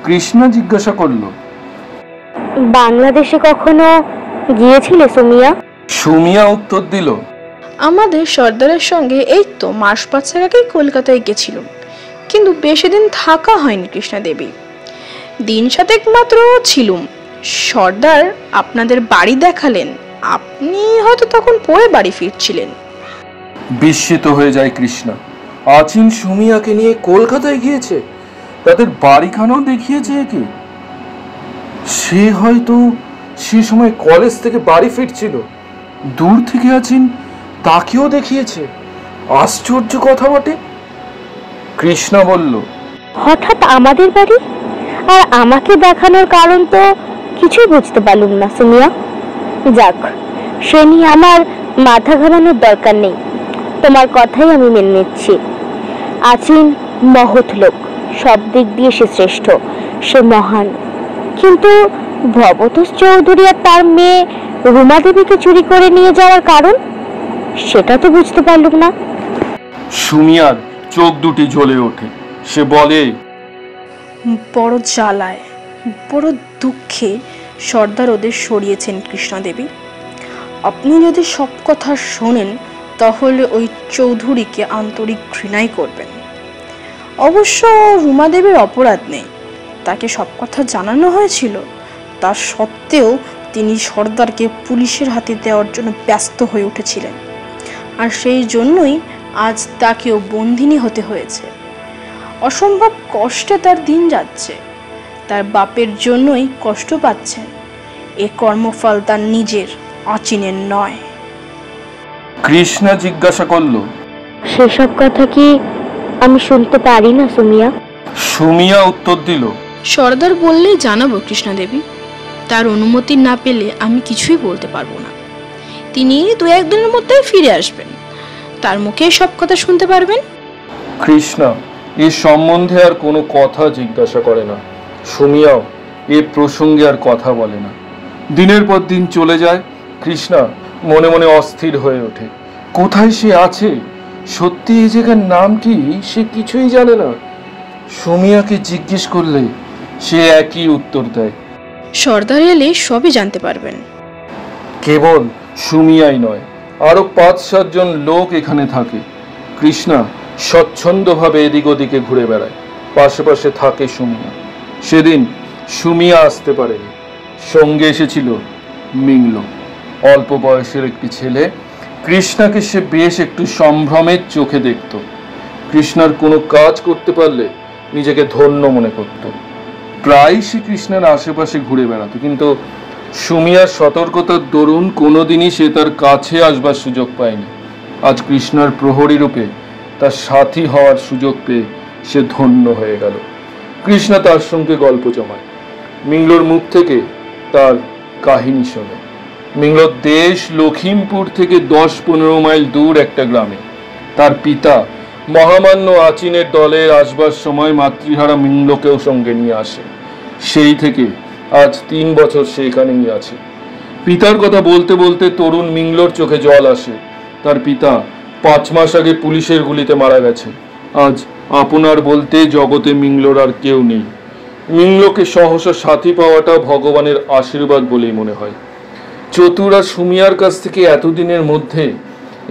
Speaker 1: কৃষ্ণা জিজ্ঞাসা করল,
Speaker 4: বাংলাদেশে কখনো গিয়েছিলে সুমিয়া?
Speaker 1: সুমিয়া উত্তর দিল,
Speaker 6: আমাদের সর্দারের সঙ্গে এই তো মাস 5 আগেই কলকাতায় গেছিলাম, কিন্তু বেশি দিন থাকা হয়নি কৃষ্ণা দেবী। দিন 7 মাত্র ছিলুম। সর্দার আপনাদের বাড়ি দেখালেন, আপনি হয়তো তখন পরে বাড়ি ফিরছিলেন।
Speaker 1: বিস্মিত হয়ে যায় কৃষ্ণা। আচিন সুমিয়াকে নিয়ে কলকাতায় গিয়েছে, তাদের বাড়িখানাও দেখিয়েছে কি? সে হয়তো সে সময় কলেজ থেকে বাড়ি ফিরছিল। দূর থেকে আচিন তাকেও দেখিয়েছে। আশ্চর্য কথা বটে। কৃষ্ণা বলল,
Speaker 4: হঠাৎ আমাদের বাড়ি? আর আমাকে দেখানোর কারণ তো কিছুই বুঝতে পারলুম না সুমিয়া। যাক, সে নিয়ে আমার মাথা ঘামানোর দরকার নেই। তোমার কথাই আমি মেনে নিচ্ছি। আচিন মহৎ লোক, সব দিক দিয়ে সে শ্রেষ্ঠ, সে মহান। কিন্তু ভবতোষ চৌধুরী আর তার মেয়ে রুমা দেবীকে চুরি করে নিয়ে যাওয়ার কারণ, সেটা তো বুঝতে পারলুম না।
Speaker 1: সুমিয়ার চোখ দুটি জ্বলে ওঠে। সে বলে,
Speaker 6: বড় জ্বালায়, বড় দুঃখে সর্দার ওদের সরিয়েছেন কৃষ্ণা দেবী। আপনি যদি সব কথা শোনেন তাহলে ওই চৌধুরীকে আন্তরিক ঘৃণাই করবেন। অবশ্য রুমা দেবীর অপরাধ নেই, তাকে সব কথা জানানো হয়েছিল। তা সত্ত্বেও তিনি সর্দারকে পুলিশের হাতে দেওয়ার জন্য ব্যস্ত হয়ে উঠেছিলেন, আর সেই জন্যই আজ তাকেও বন্দিনী হতে হয়েছে। অসম্ভব কষ্টে তার দিন যাচ্ছে, তার বাপের জন্যই কষ্ট পাচ্ছেন। এ কর্মফল তার নিজের, আচিনের নয়।
Speaker 1: কৃষ্ণা জিজ্ঞাসা করল,
Speaker 4: সেসব কথা কি আমি শুনতে পারি না সুমিয়া?
Speaker 1: সুমিয়া উত্তর দিল,
Speaker 6: সর্দার বললেই জানাবো কৃষ্ণা দেবী। তার অনুমতি না পেলে আমি কিছুই বলতে পারবো না। তিনি 2-1 দিনের মধ্যেই ফিরে আসবেন, তার মুখে সব কথা শুনতে পারবেন।
Speaker 1: কৃষ্ণা এ সম্বন্ধে আর কোনো কথা জিজ্ঞাসা করে না। সুমিয়াও এ প্রসঙ্গে আর কথা বলে না। দিনের পর দিন চলে যায়। কৃষ্ণা মনে মনে অস্থির হয়ে ওঠে। কোথায় সে আছে? সত্যি এই জায়গার নাম কি সে কিছুই জানে না। সুমিয়াকে জিজ্ঞেস করলে সে একই উত্তর দেয়।
Speaker 6: সর্দার এলে সবই জানতে পারবেন।
Speaker 1: কেবল সুমিয়াই নয়, আরো 5-7 জন লোক এখানে থাকে। কৃষ্ণা স্বচ্ছন্দভাবে এদিক ওদিকে ঘুরে বেড়ায়। পাশে পাশে থাকে সুমিয়া। সেদিন সুমিয়া আসতে পারেনি। সঙ্গে এসেছিল মিংলো, অল্প বয়সের একটি ছেলে। কৃষ্ণাকে সে বেশ একটু সম্ভ্রমের চোখে দেখত। কৃষ্ণার কোনো কাজ করতে পারলে নিজেকে ধন্য মনে করত। প্রায় সে কৃষ্ণার আশেপাশে ঘুরে বেড়াতো, কিন্তু সুমিয়ার সতর্কতার দরুন কোনোদিনই সে তার কাছে আসবার সুযোগ পায়নি। আজ কৃষ্ণার প্রহরী রূপে তার সাথী হওয়ার সুযোগ পেয়ে সে ধন্য হয়ে গেল। কৃষ্ণা তার সঙ্গে গল্প জমায়, মিংলোর মুখ থেকে তার কাহিনী শোনে। মিংলোর দেশ লখিমপুর থেকে 10-15 মাইল দূর একটা গ্রামে। তার পিতা মহামান্য আচিনের দলের আসবার সময় মাতৃহারা মিংলোকেও সঙ্গে নিয়ে আসে। সেই থেকে আজ 3 বছর সে এখানেই আছে। পিতার কথা বলতে বলতে তরুণ মিংলোর চোখে জল আসে। তার পিতা 5 মাস আগে পুলিশের গুলিতে মারা গেছে। আজ আপনার বলতে জগতে মিংলোর আর কেউ নেই। মিংলোকে সহসা সাথী পাওয়াটা ভগবানের আশীর্বাদ বলেই মনে হয়। চতুরা সুমিয়ার কাছ থেকে এতদিনের মধ্যে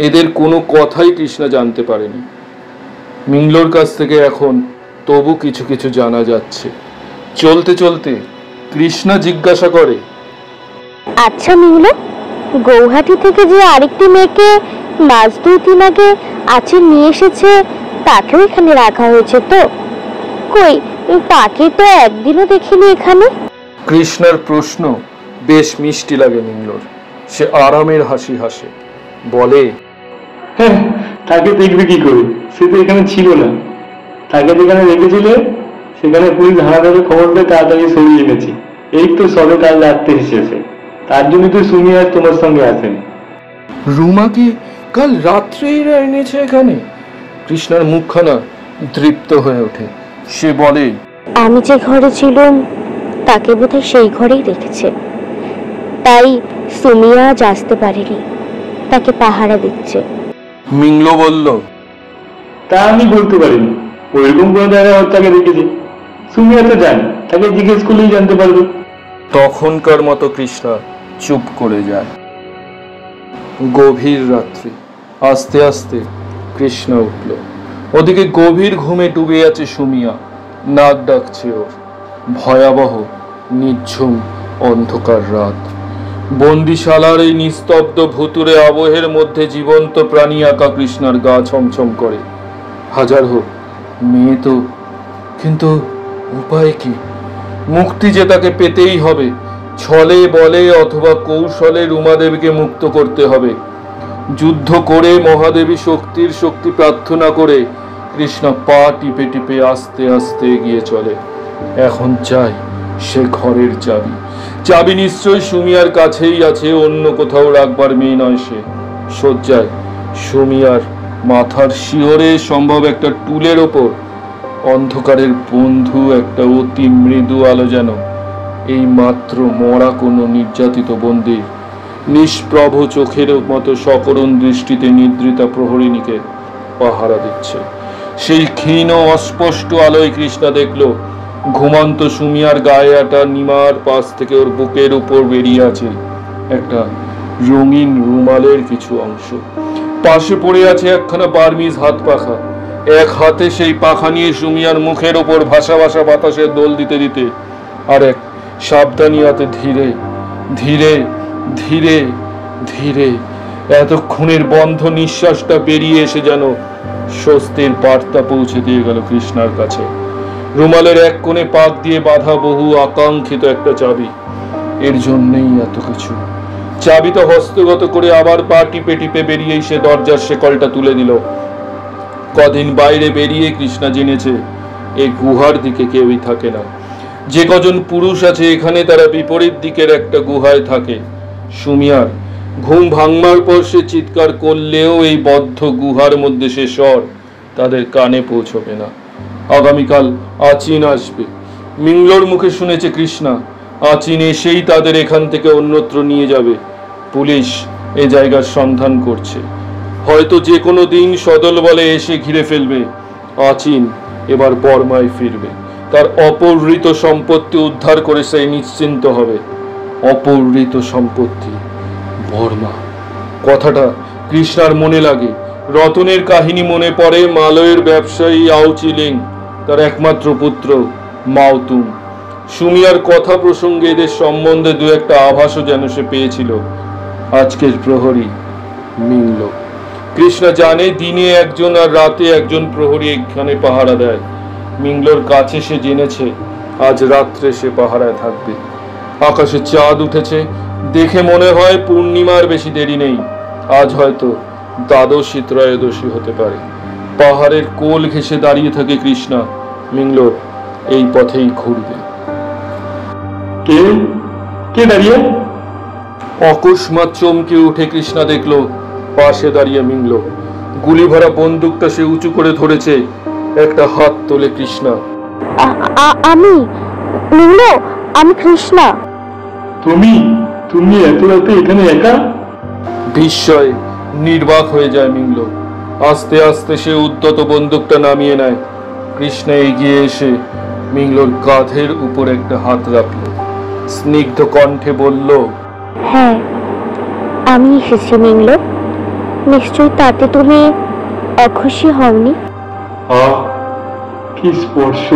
Speaker 1: এদের কোনো কথাই কৃষ্ণা জানতে পারেনি। মিংলোর কাছ থেকে এখন তবু কিছু কিছু জানা যাচ্ছে। চলতে চলতে কৃষ্ণা জিজ্ঞাসা করে,
Speaker 4: আচ্ছা মিংলো, গৌহাটি থেকে যে আরেকটি মেয়েকে মাস 2-3 আগে আচির নিয়ে এসেছে, তাকেও এখানে রাখা হয়েছে তো? কই, তাকে তো একদিনও দেখিনি এখানে।
Speaker 1: কৃষ্ণার প্রশ্ন বেশ মিষ্টি লাগে মিংলোর। সে আরামের হাসি হাসে, বলে,
Speaker 2: হ্যাঁ, তাকে দেখবে কি করে? সে তো এখানে ছিল না। তাকে যেখানে রেখেছিলে সেখানে পুলিশ হানাদারে খবর পেয়ে তাড়াতাড়ি সরিয়ে এনেছি। এই তো সবে কাল রাত্রে এসেছে। তার জন্য তো সুমি আজ তোমার সঙ্গে আসেন।
Speaker 1: রুমাকে কাল রাত্রেই এনেছে এখানে? কৃষ্ণার মুখখানা দৃপ্ত হয়ে ওঠে। সে বলে,
Speaker 4: আমি যে ঘরে ছিলাম তাকে বোধহয় সেই ঘরেই রেখেছে, তাই সুমিয়া আজ আসতে পারেনি, তাকে পাহারা দিচ্ছে।
Speaker 1: মিংলো বলল,
Speaker 2: তা আমি বলতে পারিনি। ওইরকম কোনো জায়গায় হয়তো তাকে দেখেছি। সুমিয়া তো জান, তাকে জিজ্ঞেস করলেই জানতে পারবে।
Speaker 1: তখনকার মতো কৃষ্ণা চুপ করে যায়। গভীর রাত্রি। আস্তে আস্তে কৃষ্ণা উঠল। ওদিকে গভীর ঘুমে ডুবে আছে সুমিয়া। নাক ডাকছে ওর। ভয়াবহ নিঝুম অন্ধকার রাত। বন্দিশালার এই নিস্তব্ধ ভুতুরে আবহের মধ্যে জীবন্ত প্রাণী আঁকা কৃষ্ণার গা ছমছম করে। হাজার হোক, মেয়ে তো, কিন্তু উপায় কি? মুক্তি যে তাকে পেতেই হবে। ছলে বলে অথবা কৌশলে রুমাদেবীকে মুক্ত করতে হবে। যুদ্ধ করে মহাদেবী শক্তির শক্তি প্রার্থনা করে কৃষ্ণ পা টিপে টিপে আস্তে আস্তে এগিয়ে চলে। এখন চাই সে ঘরের চাবি। চাবি নিশ্চয় সুমিয়ার কাছেই আছে, অন্য কোথাও রাখবার মেয়ে নয় সে। শয্যায় সুমিয়ার মাথার শিহরে সম্ভব একটা টুলের ওপর অন্ধকারের বন্ধু একটা অতি মৃদু আলো যেন এই মাত্র মরা কোনো নির্যাতিত বন্দির নিষ্প্রভ চোখের মতো সকরুণ দৃষ্টিতে নিদ্রিতা প্রহরিণীকে পাহারা দিচ্ছে। সেই ক্ষীণ অস্পষ্ট আলোয় কৃষ্ণা দেখল ঘুমন্ত সুমিয়ার গায়ে একটা নিমার পাশ থেকে ওর বুকের উপর বেরিয়ে আছে একটা রঙিন রুমালের কিছু অংশ। পাশে পড়ে আছে একখানা বার্মিজ হাত পাখা। এক হাতে সেই পাখা নিয়ে সুমিয়ার মুখের ওপর ভাসা ভাসা বাতাসের দোল দিতে দিতে আর এক সাবধানী হাতে ধীরে ধীরে ধীরে ধীরে এতক্ষণের বন্ধ নিঃশ্বাসটা বেরিয়ে এসে যেন স্বস্তির বার্তা পৌঁছে দিয়ে গেল কৃষ্ণার কাছে। রুমালের এক কোণে পাক দিয়ে বাঁধা বহু আকাঙ্ক্ষিত একটা চাবি। এর জন্যই এত কিছু। চাবিটা হস্তগত করে আবার পা টিপে টিপে বেরিয়েই সে দরজার শেকলটা তুলে দিল। কদিন বাইরে বেরিয়ে কৃষ্ণা জেনেছে এই গুহার দিকে কেউই থাকে না। যে কজন পুরুষ আছে এখানে তারা বিপরীত দিকের একটা গুহায় থাকে। সুমিয়ার ঘুম ভাঙবার পর সে চিৎকার করলেও এই বদ্ধ গুহার মধ্যে সে স্বর তাদের কানে পৌঁছবে না। আগামীকাল আচিন আসবে। মিংলোর মুখে শুনেছে কৃষ্ণা আচিন এসেই তাদের এখান থেকে অন্যত্র নিয়ে যাবে। পুলিশ এ জায়গার সন্ধান করছে। হয়তো যে কোনো দিন সদল বলে এসে ঘিরে ফেলবে। আচিন এবার বর্মায় ফিরবে। তার অপহৃত সম্পত্তি উদ্ধার করে সে নিশ্চিন্ত হবে। অপহৃত সম্পত্তি, বর্মা, কথাটা কৃষ্ণার মনে লাগে। রতনের কাহিনী মনে পড়ে। মালয়ের ব্যবসায়ী আউচিলিং, তার একমাত্র পুত্র মাওতুম। সুমিয়ার কথা প্রসঙ্গে এদের সম্বন্ধে দু একটা আভাসও যেন সে পেয়েছিল। আজকের প্রহরী মিংলো। কৃষ্ণা জানে দিনে একজন আর রাতে একজন প্রহরী এখানে পাহারা দেয়। মিংলোর কাছে সে জেনেছে আজ রাত্রে সে পাহারায় থাকবে। আকাশে চাঁদ উঠেছে। দেখে মনে হয় পূর্ণিমার বেশি দেরি নেই। আজ হয়তো দ্বাদশী ত্রয়োদশী হতে পারে। পাহাড়ের কোল ঘেঁষে দাঁড়িয়ে থাকে কৃষ্ণা। মিংলো এই পথেই ঘুরবে।
Speaker 2: কে কে দাঁড়িয়ে?
Speaker 1: অকস্মাৎ চমকে উঠে কৃষ্ণা দেখলো পাশে দাঁড়িয়ে মিংলো। গুলি ভরা বন্দুকটা সে উঁচু করে ধরেছে। একটা হাত তোলে কৃষ্ণা।
Speaker 4: আমি মিংলো, আমি কৃষ্ণা।
Speaker 2: তুমি তুমি এত রাতে এখানে একা?
Speaker 1: বিস্ময়ে নির্বাক হয়ে যায় মিংলো। আস্তে আস্তে সে উদ্যত বন্দুকটা নামিয়ে নেয়। কৃষ্ণা এগিয়ে এসে মিংলোর কাঁধের উপর একটা হাত রাখল। স্নিগ্ধ কণ্ঠে বলল,
Speaker 4: হ্যাঁ, আমি এসেছি মিংলো। নিশ্চয় তাতে তুমি অখুশি হওনি?
Speaker 2: আহ, কি স্পর্শ!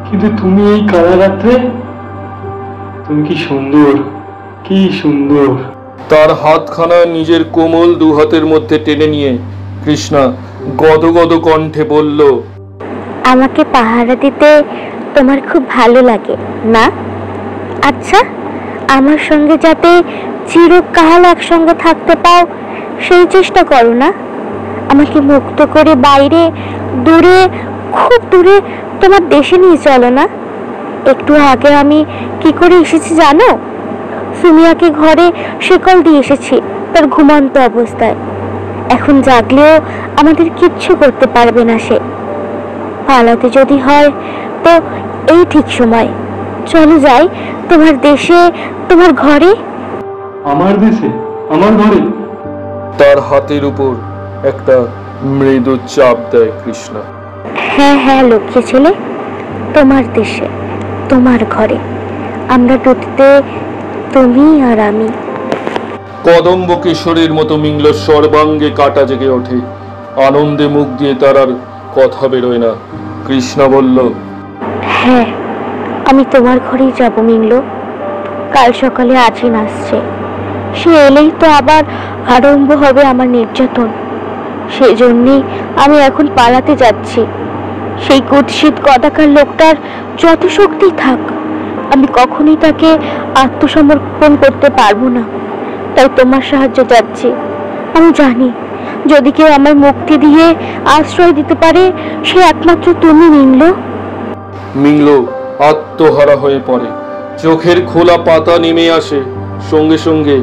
Speaker 2: কিন্তু তুমি এই কালা রাত্রে, তুমি কি সুন্দর, কি সুন্দর।
Speaker 1: তার হাতখানা নিজের কোমল দু হাতের মধ্যে টেনে নিয়ে কৃষ্ণা গদগদ কণ্ঠে বলল,
Speaker 4: আমাকে পাহারা দিতে তোমার খুব ভালো লাগে না? আচ্ছা, আমার সঙ্গে যাতে চিরকাল একসঙ্গে থাকতে পাও সেই চেষ্টা করো না। আমাকে মুক্ত করে বাইরে, দূরে, খুব দূরে তোমার দেশে নিয়ে চলো না। একটু আগে আমি কি করে এসেছি জানো? সুমিয়াকে ঘরে শিকল দিয়ে এসেছি তার ঘুমন্ত অবস্থায়। এখন জাগলেও আমাদের কিচ্ছু করতে পারবে না সে। পালাতে যদি হয় তো এই ঠিক সময়। চলো যাই তোমার দেশে, তোমার ঘরে।
Speaker 2: আমার দেশে, আমার ঘরে?
Speaker 1: তার হাতের উপর একটা মৃদু চাপ দেয় কৃষ্ণা।
Speaker 4: হ্যাঁ হ্যাঁ লক্ষ্মী ছেলে, তোমার দেশে, তোমার ঘরে। আমরা দুটিতে, তুমি আর আমি।
Speaker 1: কদম্ব কিশোরীর মতো মিংলো সর্বাঙ্গে কাটা জেগে ওঠে। আনন্দে মুখ দিয়ে তার আর কথা বেরোয় না। কৃষ্ণা বলল,
Speaker 4: হ্যাঁ, আমি তোমার ঘরেই যাব মিংলো। কাল সকালে আচিন আসছে। সে এলেই তো আবার আরম্ভ হবে আমার নির্যাতন। সেজন্যই আমি এখন পালাতে যাচ্ছি। সেই কুৎসিত কদাকার লোকটার যত শক্তি থাক, আমি কখনোই তাকে আত্মসমর্পণ করতে পারবো না। তাই তোমার সাহায্য চাচ্ছি। আমি জানি যদি কেউ আমার মুক্তি দিয়ে আশ্রয় দিতে পারে সে একমাত্র তুমি মিংলো।
Speaker 1: মিংলো আত্মহারা হয়ে পড়ে। চোখের খোলা পাতা নেমে আসে, সঙ্গে সঙ্গে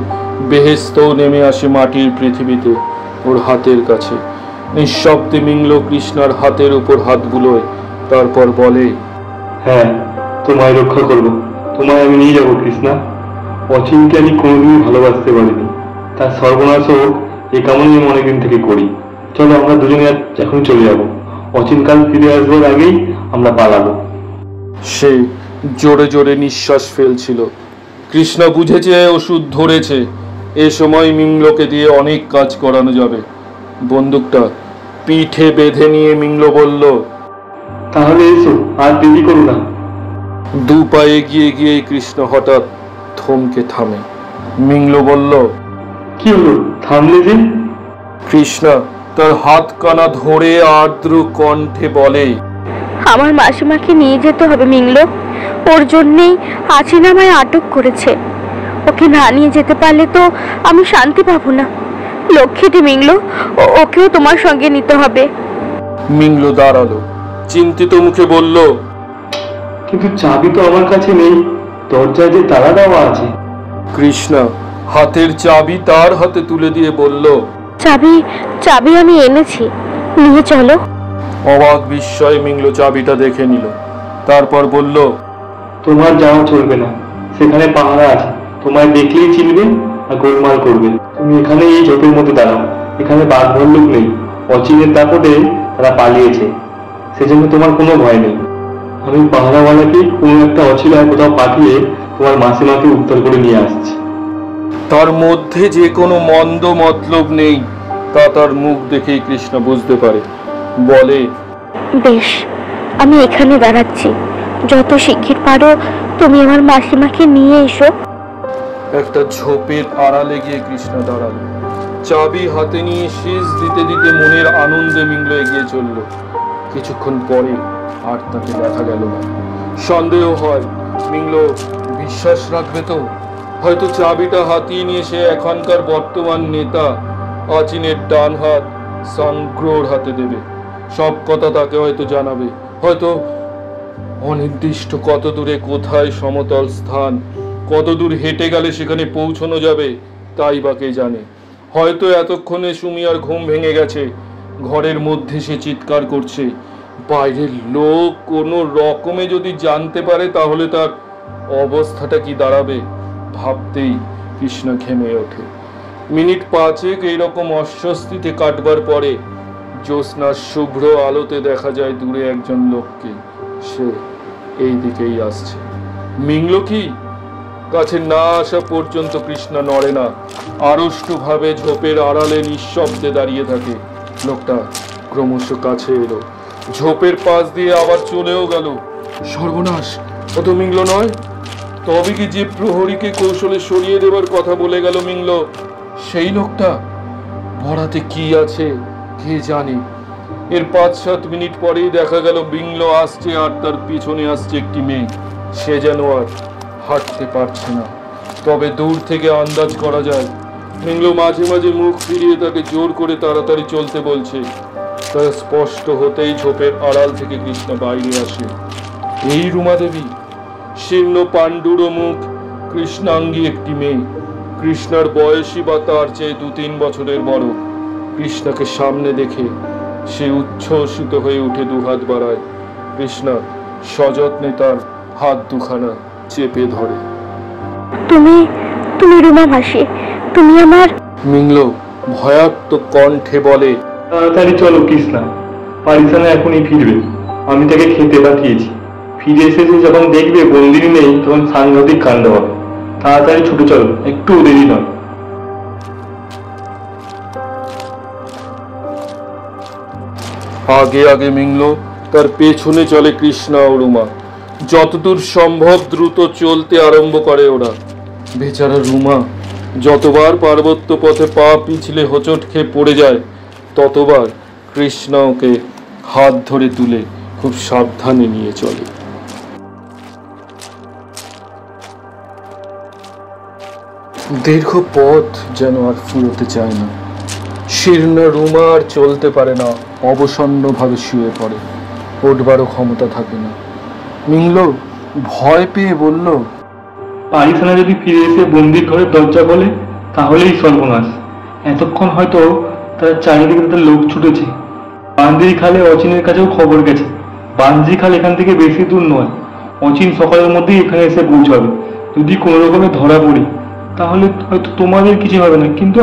Speaker 1: বেহেশতও নেমে আসে মাটির পৃথিবীতে ওর হাতের কাছে। নিঃশব্দে মিংলো কৃষ্ণার হাতের উপর হাত বুলোয়, তারপর বলে,
Speaker 2: হ্যাঁ, তোমায় রক্ষা করব, তোমায় আমি নিয়ে যাবো কৃষ্ণা। অচিনকে আমি কোনোদিনই ভালোবাসতে পারিনি, তার সর্বনাশ হোক এ কামনাই আমি অনেকদিন থেকে করি। চলো আমরা দুজনে এখন চলে যাবো। অচিনকাল ফিরে আসবার আগেই আমরা পালাবো।
Speaker 1: সে জোরে জোরে নিঃশ্বাস ফেলছিল। কৃষ্ণা বুঝেছে ওষুধ ধরেছে। এ সময় মিংলোকে দিয়ে অনেক কাজ করানো যাবে। বন্দুকটা পিঠে বেঁধে নিয়ে মিংলো বলল,
Speaker 2: তাহলে এসো, আর দেরি করো না।
Speaker 1: দু পা এগিয়ে গিয়ে কৃষ্ণ হঠাৎ থমকে থামে। মিংলো বলল,
Speaker 2: কি হলো, থামলে যে?
Speaker 1: কৃষ্ণা তার হাত কানা ধরে আর্দ্র কণ্ঠে বলে,
Speaker 4: আমার মাসিমাকে নিয়ে যেতে হবে মিংলো। ওর জন্যেই আচিন আমায় আটক করেছে। ওকে না নিয়ে যেতে পারলে তো আমি শান্তি পাবো না। লক্ষ্মীটি মিংলো, ওকেও তোমার সঙ্গে নিতে হবে।
Speaker 1: মিংলো দাঁড়ালো, চিন্তিত মুখে বলল,
Speaker 2: কিন্তু চাবি তো আমার কাছে নেই, দরজায় যে তালা দেওয়া আছে।
Speaker 1: কৃষ্ণা হাতের চাবি তার হাতে তুলে দিয়ে বলল,
Speaker 4: চাবি চাবি আমি এনেছি, নিয়ে চলো।
Speaker 1: অবাক বিস্ময়ে মিংলো চাবিটা দেখে নিল, তারপর বলল,
Speaker 2: তোমার যাওয়া চলবে না, সেখানে পাহারা আছে। তোমায় দেখলেই চিনবে আর গোলমাল করবে। তুমি এখানে এই ঝোপের মধ্যে দাঁড়াও। এখানে বাঘ ভাল্লুক নেই, অচিনের দাপটে তারা পালিয়েছে, সেজন্য তোমার কোনো ভয় নেই। আমি পাহারাওয়ালাকে কোনো একটা অচিলায় কোথাও পাঠিয়ে তোমার মাসিমাকে উদ্ধার করে নিয়ে আসছি।
Speaker 1: তার মধ্যে যে কোনো মন্দ মতলব নেই তা তার মুখ দেখেই কৃষ্ণ বুঝতে পারে। বলে,
Speaker 4: বেশ, আমি এখানে দাঁড়াচ্ছি। যত শিগগির পারো তুমি আমার মাসিমাকে নিয়ে এসো।
Speaker 1: একটা ঝোপের আড়ালে গিয়ে কৃষ্ণ দাঁড়ালো। চাবি হাতে নিয়ে শীষ দিতে দিতে মনের আনন্দে মিংলো এগিয়ে চলল। কিছুক্ষণ পরে আর তাকে দেখা গেল না। সন্দেহ হয় মিংলো বিশ্বাস রাখবে তো। হয়তো চাবিটা হাতিয়ে নিয়ে সে এখনকার বর্তমান নেতা অচিনের ডান হাত সংগ্রোর হাতে দেবে। সব কথা তাকে হয়তো জানাবে। হয়তো অনির্দিষ্ট কত দূরে কোথায় সমতল স্থান, কত দূর হেঁটে গেলে সেখানে পৌঁছানো যাবে তাই বা কে জানে। হয়তো এতক্ষণে সুমিয়ার ঘুম ভেঙে গেছে, ঘরের মধ্যে সে চিৎকার করছে। বাইরের লোক কোনো রকমে যদি জানতে পারে তাহলে তার অবস্থাটা কি দাঁড়াবে ভাবতেই কৃষ্ণ ঘেমে ওঠে। মিনিট পাঁচেক এইরকম অস্বস্তিতে কাটবার পরে জ্যোৎস্নার শুভ্র আলোতে দেখা যায় দূরে একজন লোককে। সে এই দিকেই আসছে। মিংলো কি কাছে না আসা পর্যন্ত কৃষ্ণা নড়ে না, আড়ষ্টভাবে ঝোপের আড়ালে নিঃশব্দে দাঁড়িয়ে থাকে। লোকটা ক্রমশ কাছে এলো, ঝোপের পাশ দিয়ে আবার চলেও গেল। সর্বনাশ, ও তো মিংলো নয়। তবে কি যে প্রহরীকে কৌশলে সরিয়ে দেবার কথা বলে গেল মিংল, সেই লোকটা? ভরাতে কি আছে কে জানে। এর 5-7 মিনিট পরেই দেখা গেল মিংল আসছে, আর তার পিছনে আসছে একটি মেয়ে। সে যেন আর হাঁটতে পারছে না, তবে দূর থেকে আন্দাজ করা যায় মিংল মাঝে মাঝে মুখ ফিরিয়ে তাকে জোর করে তাড়াতাড়ি চলতে বলছে। তার স্পষ্ট হতেই ঝোপের আড়াল থেকে কৃষ্ণা বাইরে আসে। এই রুমা দেবী, শীর্ণ পাণ্ডুরো মুখ, কৃষ্ণাঙ্গী একটি মেয়ে। কৃষ্ণার বয়সী বা তার চেয়ে 2-3 বছরের বড়। কৃষ্ণাকে সামনে দেখে সে উচ্ছ্বসিত হয়ে উঠে দুহাত বাড়ায়। কৃষ্ণা সযত্নে তার হাত দুখানা চেপে ধরে।
Speaker 4: তুমি তুমি রুমা মাসি, তুমি আমার।
Speaker 1: মিংল ভয়াত্মক কণ্ঠে বলে,
Speaker 2: তাড়াতাড়ি চলো কৃষ্ণা, পারিসানা এখনই ফিরবে। আমি তাকে খেতে পাঠিয়েছি। ফিরে এসেছে যখন দেখবে বন্দিনী নেই, তখন সাংঘাতিক কাণ্ড হবে। তাড়াতাড়ি ছুটে চলো, একটু দেরি নয়।
Speaker 1: আগে আগে মিংল, তার পেছনে চলে কৃষ্ণা ও রুমা। যতদূর সম্ভব দ্রুত চলতে আরম্ভ করে ওরা। বেচারা রুমা যতবার পার্বত্য পথে পা পিছলে হোঁচট খেয়ে পড়ে যায়, ততবার কৃষ্ণা ওকে হাত ধরে তুলে খুব সাবধানে নিয়ে চলে। দীর্ঘ পথ যেন আর ফুরোতে চায় না। শীর্ণ রুমা আর চলতে পারে না, অবসন্নভাবে শুয়ে পড়ে। উঠবারও ক্ষমতা থাকে না। মিংল ভয় পেয়ে বলল,
Speaker 2: পারিসানা যদি ফিরে এসে বন্দির ঘরের দরজা বলে, তাহলেই সর্বনাশ। এতক্ষণ হয়তো তার চারিদিকে তাদের লোক ছুটেছে। বান্দির খালে অচিনের কাছেও খবর গেছে। বাঞ্জি খাল এখান থেকে বেশি দূর নয়। অচিন সকালের মধ্যেই এখানে এসে পৌঁছাবে। যদি কোনো রকমে ধরা পড়ি, তাহলে হয়তো তোমাদের কিছু হবে না, কিন্তু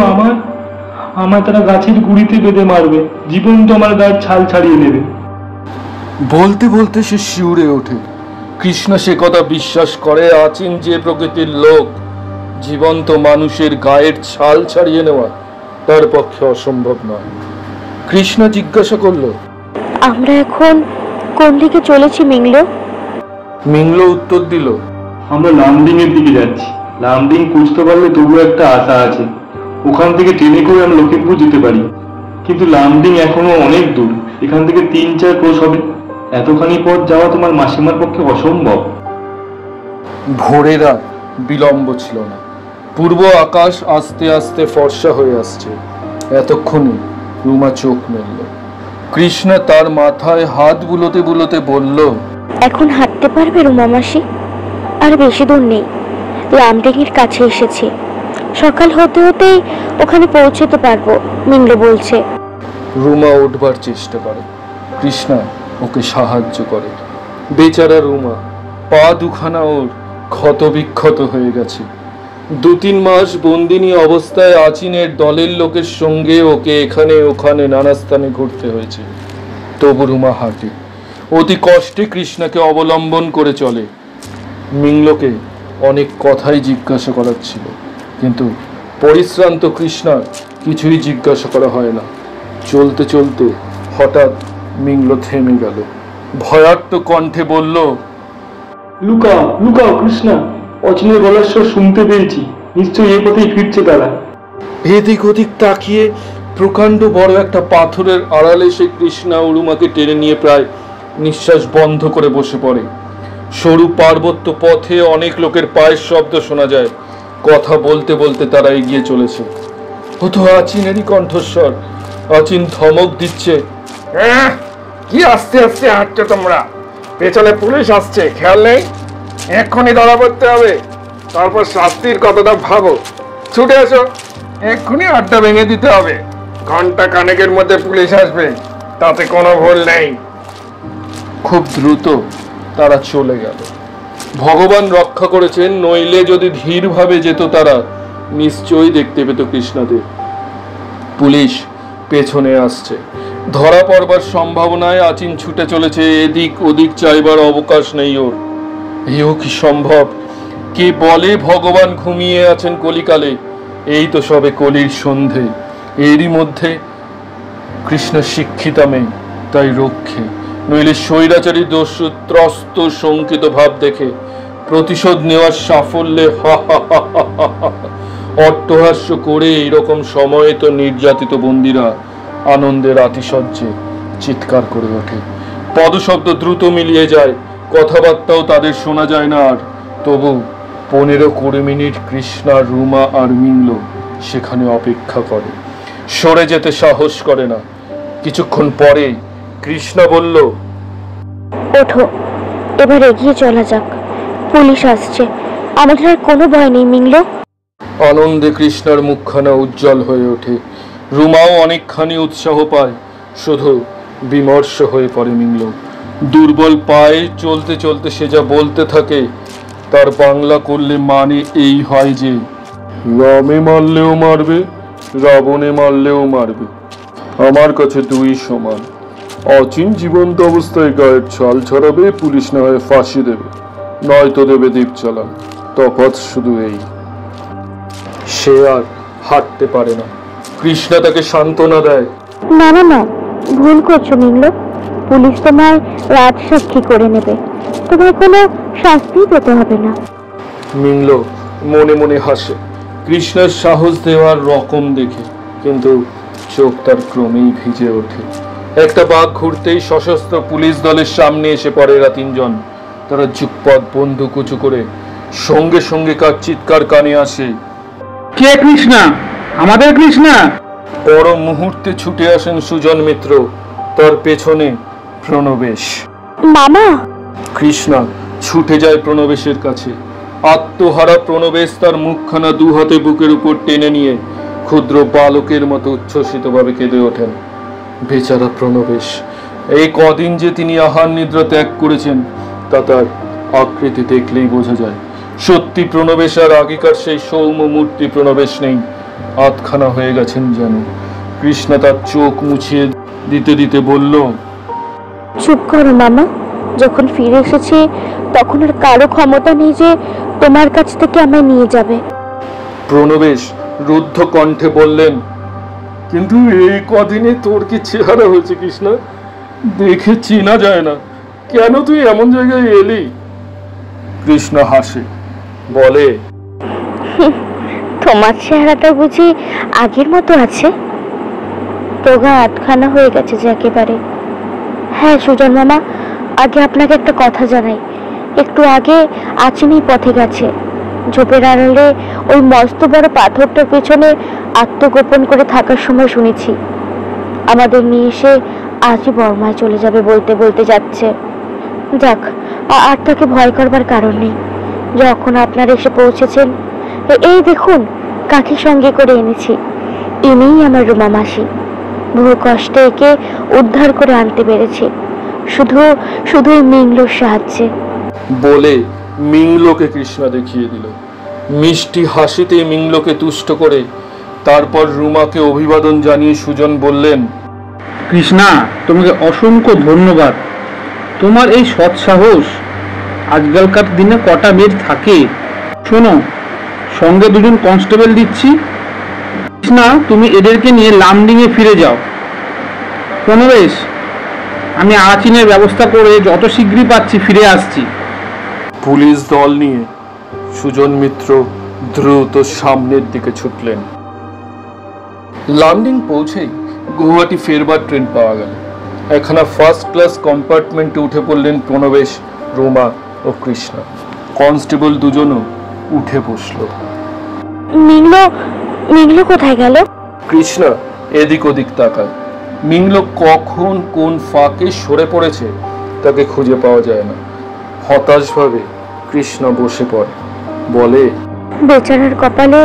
Speaker 2: আমার তারা গাছের গুড়িতে বেঁধে মারবে, জীবন্ত আমার গায়ের ছাল ছাড়িয়ে নেবে।
Speaker 1: বলতে বলতে সে শিউরে ওঠে। কৃষ্ণ সে কথা বিশ্বাস করে। আচিন যে প্রকৃতির লোক, জীবন্ত মানুষের গায়ের ছাল ছাড়িয়ে নেওয়া তার পক্ষে অসম্ভব নয়। কৃষ্ণ জিজ্ঞাসা করল,
Speaker 4: আমরা এখন কোন দিকে চলেছি মিংল?
Speaker 1: মিংল উত্তর দিল,
Speaker 2: আমরা লামডিং এর দিকে যাচ্ছি। লামডিং খুঁজতে পারলে তবু একটা আশা আছে। ওখান থেকে ট্রেনে করে আমরা লক্ষ্মীপুর যেতে পারি, কিন্তু লামডিং এখনো অনেক দূর। এখান থেকে 3-4 ক্রোশ হবে। এতখানি পথ যাওয়া তোমার মাসিমার পক্ষে অসম্ভব।
Speaker 1: ভোরের আর বিলম্ব ছিল না। পূর্ব আকাশ আস্তে আস্তে ফর্সা হয়ে আসছে। এতক্ষণে রুমা চোখ মেলল। কৃষ্ণ তার মাথায় হাত বুলোতে বুলোতে বলল,
Speaker 4: এখন হাঁটতে পারবে রুমা মাসি? আর বেশি দূর নেই, লামডিংয়ের কাছে এসেছি। সকাল হতে হতেই ওখানে পৌঁছতে পারবো, মিংল বলছে।
Speaker 1: রুমা উঠবার চেষ্টা করে। কৃষ্ণা ওকে সাহায্য করে। বেচারা রুমা, পা দুখানা ওর ক্ষত বিক্ষত হয়ে গেছে। 2-3 মাস বন্দিনী অবস্থায় আচিনের দলের লোকের সঙ্গে ওকে এখানে ওখানে নানা স্থানে ঘুরতে হয়েছে। তবু রুমা হাঁটে। অতি কষ্টে কৃষ্ণাকে অবলম্বন করে চলে। মিংলকে অনেক কথাই জিজ্ঞাসা করার ছিল, কিন্তু পরিশ্রান্ত কৃষ্ণার কিছুই জিজ্ঞাসা করা হয় না। চলতে চলতে হঠাৎ মিংল থেমে গেল। ভয়ার্ত কণ্ঠে বলল,
Speaker 2: লুকাও লুকাও কৃষ্ণা, অচিনের গলার স্বর শুনতে পেয়েছি। নিশ্চয়ই এই পথেই ফিরছে তারা।
Speaker 1: এদিক ওদিক তাকিয়ে প্রকাণ্ড বড় একটা পাথরের আড়ালে সে কৃষ্ণা ও রুমাকে টেনে নিয়ে প্রায় নিঃশ্বাস বন্ধ করে বসে পড়ে। সরু পার্বত্য পথে অনেক লোকের পায়ের শব্দ শোনা যায়। কথা বলতে বলতে তারা এগিয়ে চলেছে। ও তো আচিনেরই কণ্ঠস্বর। আচিন ধমক দিচ্ছে,
Speaker 5: কি আস্তে আস্তে হাঁটছো তোমরা? পেছনে পুলিশ আসছে, খেয়াল নেই? এক্ষুনি ধরা পড়তে হবে, তারপর শাস্তির কথাটা ভাবো। ছুটে এসো, এক্ষুনি আড্ডা ভেঙে দিতে হবে। ঘন্টা খানেকের মধ্যে পুলিশ আসবে, তাতে কোনো ভুল নেই।
Speaker 1: খুব দ্রুত তারা চলে গেল। ভগবান রক্ষা করেছেন, নইলে যদি ধীরভাবে যেত তারা নিশ্চয়ই দেখতে পেত কৃষ্ণাদের। পুলিশ পেছনে আসছে। ধরা পড়বার সম্ভাবনায় আচিন ছুটে চলেছে। এদিক ওদিক চাইবার অবকাশ নেই ওর। এও কি সম্ভব? কে বলে ভগবান ঘুমিয়ে আছেন কলিকালে? এই তো সবে কলির সন্ধে। এরই মধ্যে কৃষ্ণ শিক্ষিতা মেয়ে, তাই রক্ষে। নইলে স্বৈরাচারী দস্যু ত্রস্ত শঙ্কিত ভাব দেখে প্রতিশোধ নেওয়ার সাফল্যে অট্টহাস্য করে এইরকম সময়ে তো নির্যাতিত বন্দীরা আনন্দের আতিশয্যে চিৎকার করে ওঠে। পদশব্দ দ্রুত মিলিয়ে যায়, কথাবার্তাও তাদের শোনা যায় না। আর তবু 15-20 মিনিট কৃষ্ণা, রুমা আর মিংলো সেখানে অপেক্ষা করে, সরে যেতে সাহস করে না। কিছুক্ষণ পরে কৃষ্ণা বলল,
Speaker 4: ওঠো, এবার এগিয়ে চলা যাক, পুলিশ আসছে, আমাদের আর কোনো ভয় নেই মিংলো।
Speaker 1: আনন্দে কৃষ্ণার মুখখানা উজ্জ্বল হয়ে ওঠে। রুমাও অনেকখানি উৎসাহ পায়, শুধু বিমর্ষ হয়ে পড়ে মিংলো। দুর্বল পায়ে চলতে চলতে সে যা বলতে থাকে তার বাংলা করলে মানে এই হয় যে, রামে মারলেও মারবে, রাবণে মারলেও মারবে, আমার কাছে দুই সমান। অচিন জীবন্ত অবস্থায় গায়ের ছাল ছড়াবে, পুলিশ না হয়ে ফাঁসি দেবে, নয়তো দেবে দ্বীপ চালান। তফাৎ শুধু এই, সে আর হাঁটতে পারে না। কৃষ্ণা তাকে সান্ত্বনা দেয়,
Speaker 4: না না না, ভুল করছো মিংলো, পুলিশ তোমায় রাজসাক্ষী করে নেবে, তোমায় কোনো শাস্তি পেতে হবে না।
Speaker 1: মিংলো মনে মনে হাসে কৃষ্ণার সাহস দেওয়ার রকম দেখে, কিন্তু চোখ তার ক্রমেই ভিজে ওঠে। একটা বাঘ ঘুরতেই সশস্ত্র পুলিশ দলের সামনে এসে পড়ে এরা তিনজন। তারা যুগপৎ বন্দুক উঁচু করে, সঙ্গে সঙ্গে কার চিৎকার কানে আসে,
Speaker 3: কে কৃষ্ণা? আমাদের কৃষ্ণা?
Speaker 1: পর মুহূর্তে ছুটে আসেন সুজন মিত্র, তার পেছনে প্রণবেশ।
Speaker 4: মামা!
Speaker 1: কৃষ্ণা ছুটে যায় প্রণবেশের কাছে। আত্মহারা প্রণবেশ তার মুখখানা দু হাতে বুকের উপর টেনে নিয়ে ক্ষুদ্র বালকের মতো উচ্ছ্বসিতভাবে কেঁদে ওঠেন। বেচারা প্রণবেশ, এই কদিন যে তিনি আহার নিদ্রা ত্যাগ করেছেন তা তার আকৃতি দেখলেই বোঝা যায়। সত্যি প্রণবেশ আর আগেকার সেই সৌম্য মূর্তি প্রণবেশ নেই, আধখানা হয়ে গেছেন যেন। কৃষ্ণা তার চোখ মুছিয়ে দিতে দিতে বলল,
Speaker 4: চুপ করো মামা, যখন ফিরে এসেছি তখন আর কারো ক্ষমতা নেই যে তোমার কাছ থেকে আমায় নিয়ে যাবে।
Speaker 1: প্রণবেশ রুদ্ধ কণ্ঠে বললেন, কিন্তু এই কদিনে তোর কি চেহারা হয়েছে কৃষ্ণা, দেখে চেনা যায় না, কেন তুই এমন জায়গায় এলি? কৃষ্ণা হাসে, বলে,
Speaker 4: তোমার চেহারাটা বুঝি আগের মতো আছে? তোগা আটখানা হয়ে গেছে যে একেবারে। হ্যাঁ সুজন মামা, আগে আপনাকে একটা কথা জানাই। একটু আগে আচিনি পথে গেছে, ঝোপের আড়ালে ওই মস্ত বড় পাথরটার পেছনে আত্মগোপন করে থাকার সময় শুনেছি আমাদের নিয়ে এসে আজই বর্মায় চলে যাবে বলতে বলতে যাচ্ছে। যাক, আর তাকে ভয় করবার কারণ নেই। যখন আপনারা এসে পৌঁছেছেন, এই দেখুন কাকে সঙ্গে করে এনেছি। ইনিই আমার রুমা মাসি, বহু কষ্টে একে উদ্ধার করে আনতে পেরেছি, শুধু এই মিংলোর সাহায্যে।
Speaker 1: বলে মিংলোকে কৃষ্ণা দেখিয়ে দিল। মিষ্টি হাসিতে মিংলোকে তুষ্ট করে তারপর রুমাকে অভিবাদন জানিয়ে সুজন বললেন,
Speaker 3: কৃষ্ণা, তোমাকে অসংখ্য ধন্যবাদ। তোমার এই সৎ সাহস আজকালকার দিনে কটা মেয়ের থাকে। শোনো, সঙ্গে দুজন কনস্টেবল দিচ্ছি। কৃষ্ণা, তুমি এদেরকে নিয়ে লামডিংয়ে ফিরে যাও। প্রণবেশ, আমি আচিনের ব্যবস্থা করে যত শীঘ্রই পাচ্ছি ফিরে আসছি।
Speaker 1: পুলিশ দল নিয়ে সুজন মিত্র দ্রুত সামনের দিকে ছুটলেন। লামডিং পৌঁছেই গুয়াহাটি ফেরবার ট্রেন পাওয়া গেল। একখানা ফার্স্ট ক্লাস কম্পার্টমেন্টে উঠে পড়লেন প্রণবেশ, রুমা ও কৃষ্ণা। কনস্টেবল দুজনও উঠে বসল।
Speaker 4: মিংলো কোথায় গেল?
Speaker 1: কৃষ্ণা এদিক ওদিক তাকায়। মিংলো কখন কোন ফাঁকে সরে পড়েছে তাকে খুঁজে পাওয়া যায় না। হতাশভাবে কৃষ্ণা বসে পড়ে, বলে,
Speaker 4: বেচারার কপালে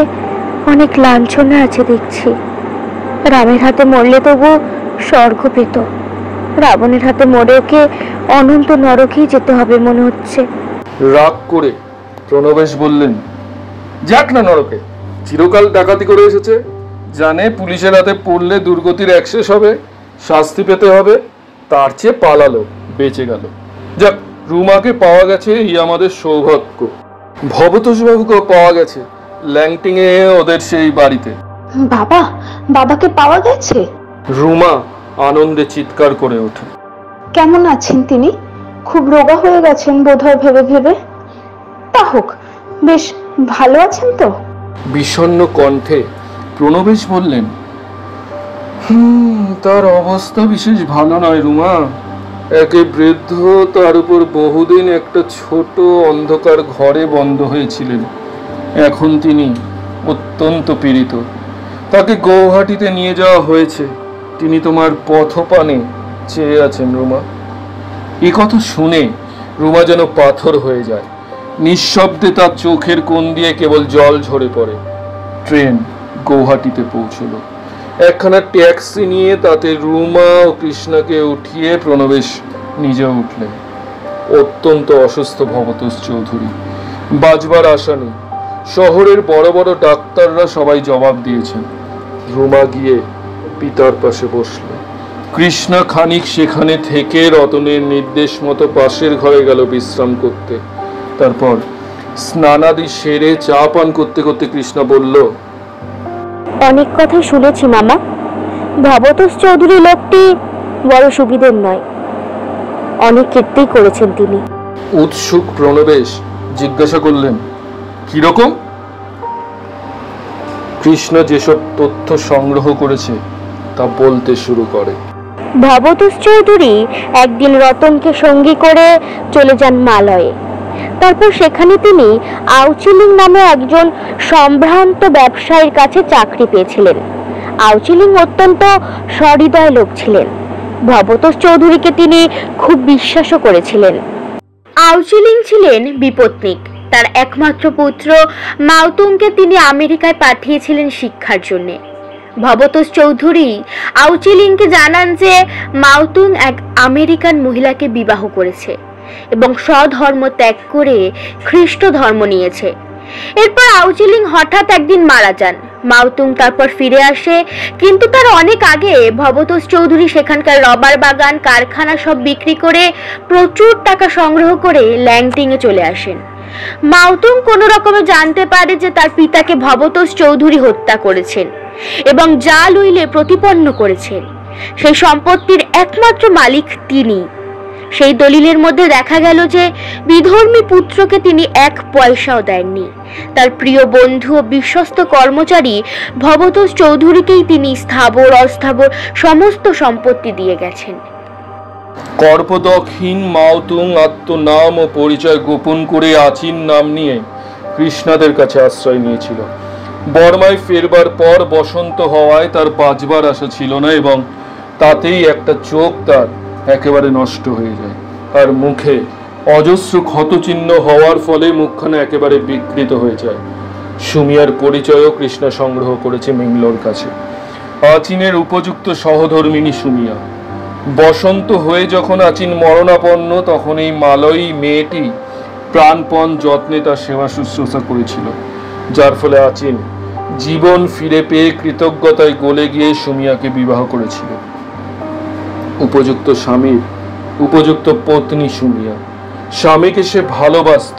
Speaker 4: অনেক লাঞ্ছনা আছে দেখছি। রামের হাতে মরলে তবু স্বর্গ পেত, রাবণের হাতে মরে ওকে অনন্ত নরকেই যেতে হবে মনে হচ্ছে।
Speaker 1: রাগ করে প্রণবেশ বললেন, যাক না নরকে, চিরকাল ডাকাতি করে এসেছে, জানে পুলিশের হাতে পড়লে দুর্গতির অ্যাক্সেস হবে, শাস্তি পেতে হবে, তার চেয়ে পালালো, বেঁচে গেল। যাক, রুমাকে পাওয়া গেছে, এই আমাদের সৌভাগ্য। ভবতোষবাবুকেও পাওয়া গেছে ল্যাংটিং এ ওদের সেই বাড়িতে।
Speaker 7: বাবাকে পাওয়া গেছে?
Speaker 1: রুমা আনন্দে চিৎকার করে ওঠে।
Speaker 7: কেমন আছেন তিনি? খুব রোগা হয়ে গেছেন বোধহয় ভেবে ভেবে। তা হোক, বেশ ভালো আছেন তো?
Speaker 1: বিষণ্ণ কণ্ঠে প্রণবেশ বললেন, তার অবস্থা বিশেষ ভালো নয় রুমা। একে বৃদ্ধ, তার উপর বহুদিন একটা ছোট অন্ধকার ঘরে বন্ধ হয়েছিলেন। এখন তিনি অত্যন্ত পীড়িত। তাকে গৌহাটিতে নিয়ে যাওয়া হয়েছে। তিনি তোমার পথপানে চেয়ে আছেন রুমা। এ কথা শুনে রুমা যেন পাথর হয়ে যায়। নিঃশব্দে তার চোখের কোণ দিয়ে কেবল জল ঝরে পড়ে। ট্রেন গৌহাটিতে পৌঁছলো। একখানা ট্যাক্সি নিয়ে তাতে রুমা ও কৃষ্ণাকে উঠিয়ে প্রণবেশ নিজে উঠলেন। অত্যন্ত অসুস্থ ভবতোষ চৌধুরী, বাঁচবার আশা নেই। শহরের বড় বড় ডাক্তাররা সবাই জবাব দিয়েছেন। রুমা গিয়ে পিতার পাশে বসল। কৃষ্ণা খানিক সেখানে থেকে রতনের নির্দেশ মতো পাশের ঘরে গেল বিশ্রাম করতে। তারপর স্নানাদি সেরে চা পান করতে করতে কৃষ্ণা বলল,
Speaker 4: অনেক কথাই শুনেছি মামা। ভবতোষ চৌধুরী লোকটি বড় সুবিধের নয়, অনেক কীর্তি করেছেন তিনি।
Speaker 1: উৎসুক প্রণবেশ জিজ্ঞাসা করলেন, কিরকম? কৃষ্ণ যেসব তথ্য সংগ্রহ করেছে তা বলতে শুরু করে।
Speaker 4: ভবতোষ চৌধুরী একদিন রতনকে সঙ্গী করে চলে যান মালয়ে। তারপর সেখানে তিনি আউচিলিং নামে একজন সম্ভ্রান্ত ব্যবসায়ীর কাছে চাকরি পেয়েছিলেন। আউচিলিং অত্যন্ত সহৃদয় লোক ছিলেন। ভবতোষ চৌধুরীকে তিনি খুব বিশ্বাসও করেছিলেন। আউচিলিং ছিলেন বিপত্নিক। তার একমাত্র পুত্র মাউতুংকে তিনি আমেরিকায় পাঠিয়েছিলেন শিক্ষার জন্য। ভবতোষ চৌধুরী আউচিলিংকে জানান যে মাউতুং এক আমেরিকান মহিলাকে বিবাহ করেছে এবং স্বধর্ম ত্যাগ করে খ্রিস্ট ধর্ম নিয়েছে। এরপর আউচিলিং হঠাৎ একদিন মারা যান। মাউতুং তারপর ফিরে আসে, কিন্তু তার অনেক আগে ভবতোষ চৌধুরী সেখানকার রবার বাগান, কারখানা সব বিক্রি করে প্রচুর টাকা সংগ্রহ করে ল্যাংটিংয়ে চলে আসেন। মাউতুং কোনো রকমে জানতে পারে যে তার পিতাকে ভবতোষ চৌধুরী হত্যা করেছেন এবং জাল উইলে প্রতিপন্ন করেছেন। সেই সম্পত্তির একমাত্র মালিক তিনি। সেই দলিলের মধ্যে দেখা গেল যে বিধর্মী পুত্রকে তিনি এক পয়সাও দেননি। তার প্রিয় বন্ধু ও বিশ্বস্ত কর্মচারী ভবতোষ চৌধুরীকেই তিনি স্থাবর অস্থাবর সমস্ত সম্পত্তি দিয়ে গেছেন।
Speaker 1: কর্পদকহীন মাউতুং আত্মনাম ও পরিচয় গোপন করে আচিন নাম নিয়ে কৃষ্ণাদের কাছে আশ্রয় নিয়েছিল। বর্মায় ফেরবার পর বসন্ত হওয়ায় তার বাঁচবার আশা ছিল না এবং তাতেই একটা চোখ তার একেবারে নষ্ট হয়ে যায়। আর মুখে অজস্র ক্ষতচিহ্ন হওয়ার ফলে মুখখানা একেবারে বিকৃত হয়ে যায়। সুমিয়ার পরিচয়ও কৃষ্ণা সংগ্রহ করেছে মিংলোর কাছে। আচিনের উপযুক্ত সহধর্মিনী সুমিয়া। বসন্ত হয়ে যখন আচিন মরণাপন্ন তখন এই মালয়ী মেয়েটি প্রাণপণ যত্নে তার সেবা শুশ্রূষা করেছিল, যার ফলে আচিন জীবন ফিরে পেয়ে কৃতজ্ঞতায় গলে গিয়ে সুমিয়াকে বিবাহ করেছিল। উপযুক্ত স্বামীর উপযুক্ত পত্নী সুমিয়া। স্বামীকে সে ভালোবাসত।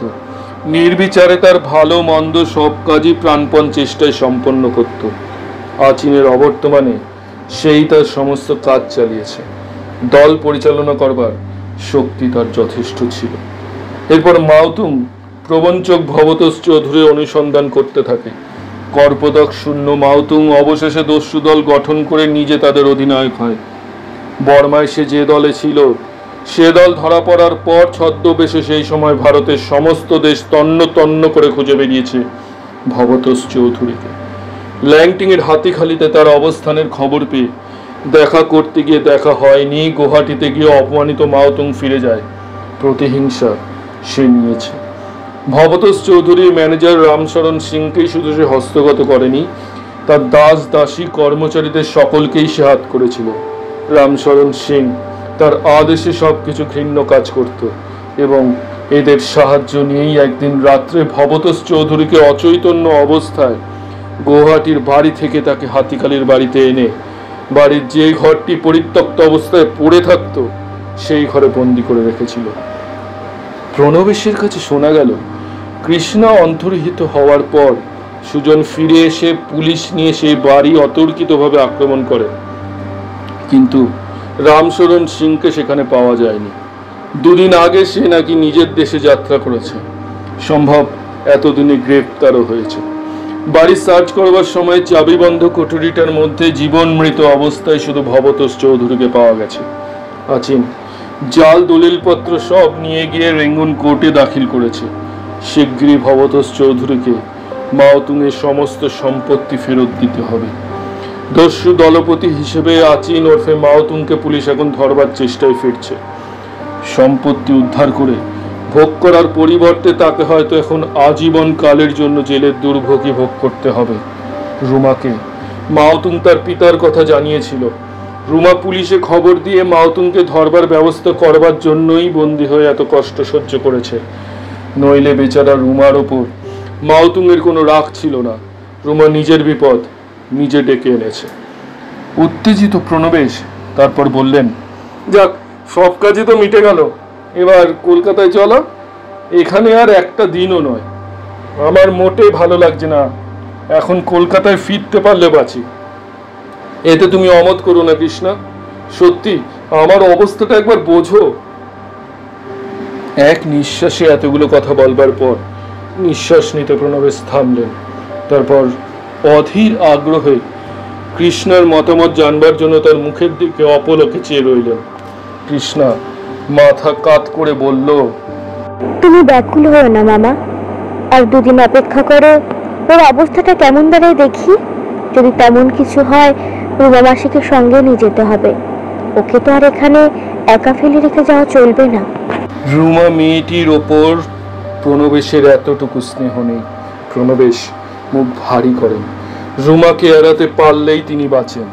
Speaker 1: নির্বিচারে তার ভালো মন্দ সব কাজই প্রাণপণ চেষ্টায় সম্পন্ন করত। আচিনের অবর্তমানে সেই তার সমস্ত কাজ চালিয়েছে। দল পরিচালনা করবার শক্তি তার যথেষ্ট ছিল। এরপর মাউতুং প্রবঞ্চক ভবতোষ চৌধুরী অনুসন্ধান করতে থাকে। কর্পদক শূন্য মাউতুং অবশেষে দস্যু দল গঠন করে নিজে তাদের অধিনায়ক হয়। বর্মায় সে যে দলে ছিল সে দল ধরা পড়ার পর ছদ্মবেশে সেই সময় ভারতের সমস্ত দেশ তন্ন তন্ন করে খুঁজে বেরিয়েছে ভবতোষ চৌধুরীকে। ল্যাংটিংয়ের হাতিখালিতে তার অবস্থানের খবর পেয়ে দেখা করতে গিয়ে দেখা হয়নি। গুয়াহাটিতে গিয়ে অপমানিত মাউতুং ফিরে যায়। প্রতিহিংসা সে নিয়েছে। ভবতোষ চৌধুরীর ম্যানেজার রামশরণ সিংকেই শুধু সে হস্তগত করেনি, তার দাস দাসী কর্মচারীদের সকলকেই সে হাত করেছিল। রামশরণ সিং তার আদেশে সবকিছু ঘৃণ্য কাজ করত এবং এদের সাহায্য নিয়েই একদিন রাত্রে ভবতোষ চৌধুরীকে অচৈতন্য অবস্থায় গুয়াহাটির বাড়ি থেকে তাকে হাতিখালির বাড়িতে এনে বাড়ির যে ঘরটি পরিত্যক্ত অবস্থায় পড়ে থাকতো সেই ঘরে বন্দি করে রেখেছিল। প্রণবেশের কাছে শোনা গেল কৃষ্ণা অন্তর্হিত হওয়ার পর সুজন ফিরে এসে পুলিশ নিয়ে সেই বাড়ি অতর্কিতভাবে আক্রমণ করে, কিন্তু রামশরণ সিংকে সেখানে পাওয়া যায়নি। দুদিন আগে সে নাকি নিজের দেশে যাত্রা করেছে। সম্ভব এতদিনে গ্রেপ্তারও হয়েছে। বাড়ি সার্চ করবার সময় চাবিবন্ধ কুঠুরিটার মধ্যে জীবন মৃত অবস্থায় শুধু ভবতোষ চৌধুরীকে পাওয়া গেছে। আচিন জাল দলিলপত্র সব নিয়ে গিয়ে রেঙ্গুন কোর্টে দাখিল করেছে। শিগগিরই ভবতোষ চৌধুরীকে মাওতুংয়ের সমস্ত সম্পত্তি ফেরত দিতে হবে। দস্যু দলপতি হিসেবে আচিন ওরফে মাওতুংকে পুলিশ এখন ধরবার চেষ্টায় ফিরছে। সম্পত্তি উদ্ধার করে ভোগ করার পরিবর্তে তাকে হয়তো এখন আজীবন কালের জন্য জেলের দুর্ভোগই ভোগ করতে হবে। রুমাকে মাওতুং তার পিতার কথা জানিয়েছিল। রুমা পুলিশে খবর দিয়ে মাওতুংকে ধরবার ব্যবস্থা করবার জন্যই বন্দী হয়ে এত কষ্ট সহ্য করেছে। নইলে বেচারা রুমার ওপর মাওতুংয়ের কোনো রাগ ছিল না। রুমা নিজের বিপদ নিজে ডেকে এনেছে। উত্তেজিত প্রণবেশ তারপর বললেন, যাক, সব কাজই তো মিটে গেল, এবার কলকাতায় চলো। এখানে আর একটা দিনও নয়। আমার মোটে ভালো লাগছে না, এখন কলকাতায় ফিরতে পারলে বাঁচি। এতে তুমি অমত করো না কৃষ্ণা, সত্যি আমার অবস্থাটা একবার বোঝো। এক নিঃশ্বাসে এতগুলো কথা বলবার পর নিঃশ্বাস নিতে প্রণবেশ থামলেন। তারপর অধীর আগ্রহে কৃষ্ণার মতামত জানবার জন্য তার মুখের দিকে অপলকে চেয়ে রইলেন। কৃষ্ণা মাথা কাত করে বলল,
Speaker 4: তুমি ব্যাকুল হও না মামা, আর দুদিন অপেক্ষা করো, ওর অবস্থাটা কেমন দাঁড়ায় দেখি। যদি তেমন কিছু হয় রুমা মাসিকে সঙ্গে নিয়ে যেতে হবে। ওকে তো আর এখানে একা ফেলে রেখে যাওয়া চলবে না।
Speaker 1: রুমা মেয়েটির ওপর প্রণবেশের এতটুকু স্নেহ নেই। প্রণবেশ মুখ ভারী করেন। রুমাকে এড়াতে পারলেই তিনি বাঁচেন।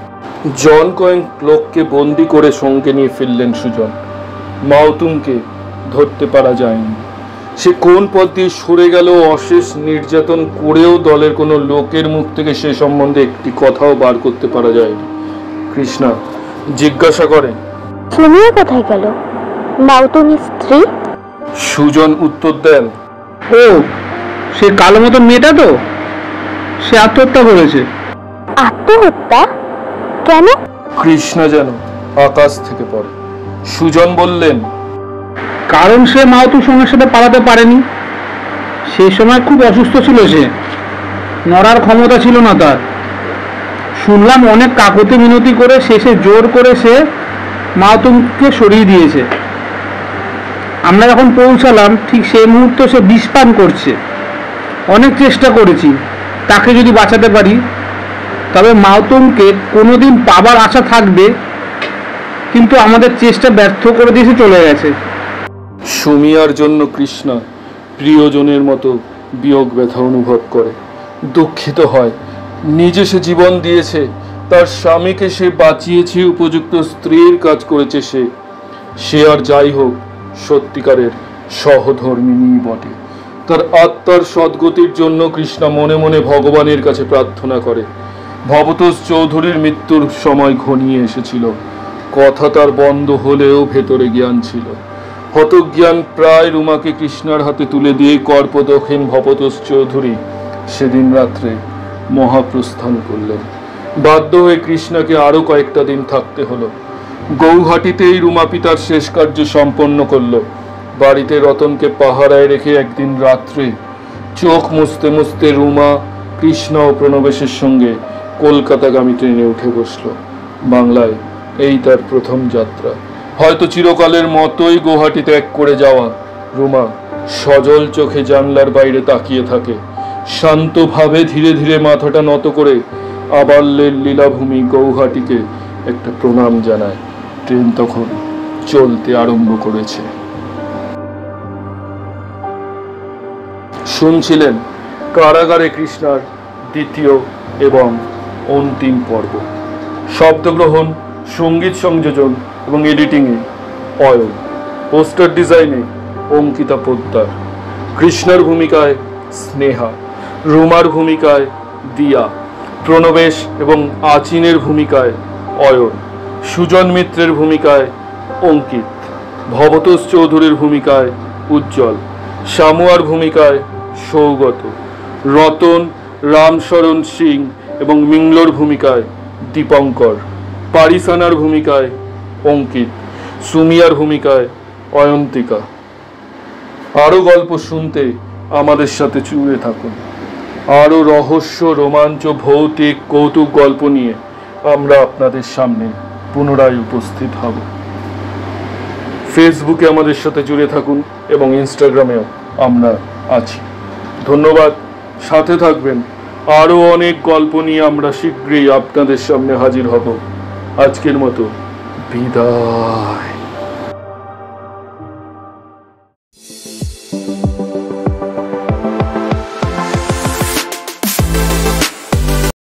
Speaker 1: জন কয়েক লোককে বন্দি করে সঙ্গে নিয়ে ফিরলেন সুজন। মাওতুংকে ধরতে পারা যায়নি। সে কোন পথ দিয়ে সরে গেল, অশেষ নির্যাতন করেও দলের কোনো লোকের মুখ থেকে সে সম্বন্ধে একটি কথাও বার করতে পারা যায়নি। কৃষ্ণা জিজ্ঞাসা করেন,
Speaker 4: সুমিয়া কোথায় গেল? মাওতুং স্ত্রী?
Speaker 1: সুজন উত্তর দেন,
Speaker 3: ও সে কালো মতো মেয়েটা তো, সে আত্মহত্যা করেছে।
Speaker 4: আত্মহত্যা? কেন?
Speaker 1: কৃষ্ণা যেন আকাশ থেকে পড়ে। সুজন বললেন,
Speaker 3: কারণ সে মাওতুর সঙ্গের সাথে পালাতে পারেনি। সেই সময় খুব অসুস্থ ছিল, সে নড়ার ক্ষমতা ছিল না তার। শুনলাম অনেক কাকুতি মিনতি করে শেষে জোর করে সে মাওতুংকে সরিয়ে দিয়েছে। আমরা যখন পৌঁছালাম ঠিক সেই মুহূর্তে সে বিষ পান করছে। অনেক চেষ্টা করেছি তাকে যদি বাঁচাতে পারি, তবে মাওতুংকে কোনোদিন পাবার আশা থাকবে, কিন্তু আমাদের চেষ্টা ব্যর্থ করে দিয়ে সে চলে গেছে।
Speaker 1: সুমিয়ার জন্য কৃষ্ণা প্রিয়জনের মতো বিয়োগ ব্যথা অনুভব করে, দুঃখিত হয়। নিজে সে জীবন দিয়েছে, তার স্বামীকে সে বাঁচিয়েছে, উপযুক্ত স্ত্রীর কাজ করেছে সে আর যাই হোক সত্যিকারের সহধর্মিনী বটে। তার আত্মার সদ্গতির জন্য কৃষ্ণা মনে মনে ভগবানের কাছে প্রার্থনা করে। ভবতোষ চৌধুরীর মৃত্যুর সময় ঘনিয়ে এসেছিল। কথা তার বন্ধ হলেও ভেতরে জ্ঞান ছিল। হতজ্ঞান প্রায় রুমাকে কৃষ্ণার হাতে তুলে দিয়ে কর্পদক্ষিণ ভবতোষ চৌধুরী সেদিন রাত্রে মহাপ্রস্থান করলেন। বাধ্য হয়ে কৃষ্ণাকে আরো কয়েকটা দিন থাকতে হলো। গৌহাটিতেই রুমা পিতার শেষ কার্য সম্পন্ন করলো। বাড়িতে রতনকে পাহারায় রেখে একদিন রাত্রে চোখ মুছতে মুছতে রুমা কৃষ্ণা ও প্রণবেশের সঙ্গে কলকাতাগামী ট্রেনে উঠে বসলো। বাংলায় এই তার প্রথম যাত্রা। হয়তো চিরকালের মতোই গৌহাটি ত্যাগ করে যাওয়া রুমা সজল চোখে জানলার বাইরে তাকিয়ে থাকে। শান্তভাবে ধীরে ধীরে মাথাটা নত করে আবাল্যের লীলাভূমি গৌহাটিকে একটা প্রণাম জানায়। ট্রেন তখন চলতে আরম্ভ করেছে। শুনছিলেন কারাগারে কৃষ্ণার দ্বিতীয় এবং অন্তিম পর্ব। শব্দগ্রহণ, সঙ্গীত সংযোজন এবং এডিটিংয়ে অয়ন, পোস্টার ডিজাইনে অঙ্কিতা পোদ্দার, কৃষ্ণার ভূমিকায় স্নেহা, রুমার ভূমিকায় দিয়া, প্রণবেশ এবং আচিনের ভূমিকায় অয়ন, সুজন মিত্রের ভূমিকায় অঙ্কিত, ভবতোষ চৌধুরীর ভূমিকায় উজ্জ্বল, সামুয়ার ভূমিকায় সৌগত, রতন, রামশরণ সিং এবং মিংলোর ভূমিকায় দীপঙ্কর, পারিসানার ভূমিকায় অঙ্কিত, সুমিয়ার ভূমিকায় অয়ন্তিকা। আরও গল্প শুনতে আমাদের সাথে জুড়ে থাকুন। আরও রহস্য, রোমাঞ্চ, ভৌতিক, কৌতুক গল্প নিয়ে আমরা আপনাদের সামনে পুনরায় উপস্থিত হব। ফেসবুকে আমাদের সাথে জুড়ে থাকুন এবং ইনস্টাগ্রামেও আমরা আছি। ধন্যবাদ, সাথে থাকবেন। আরও অনেক গল্প নিয়ে আমরা শীঘ্রই আপনাদের সামনে হাজির হব। আজকের মতো বিদায়।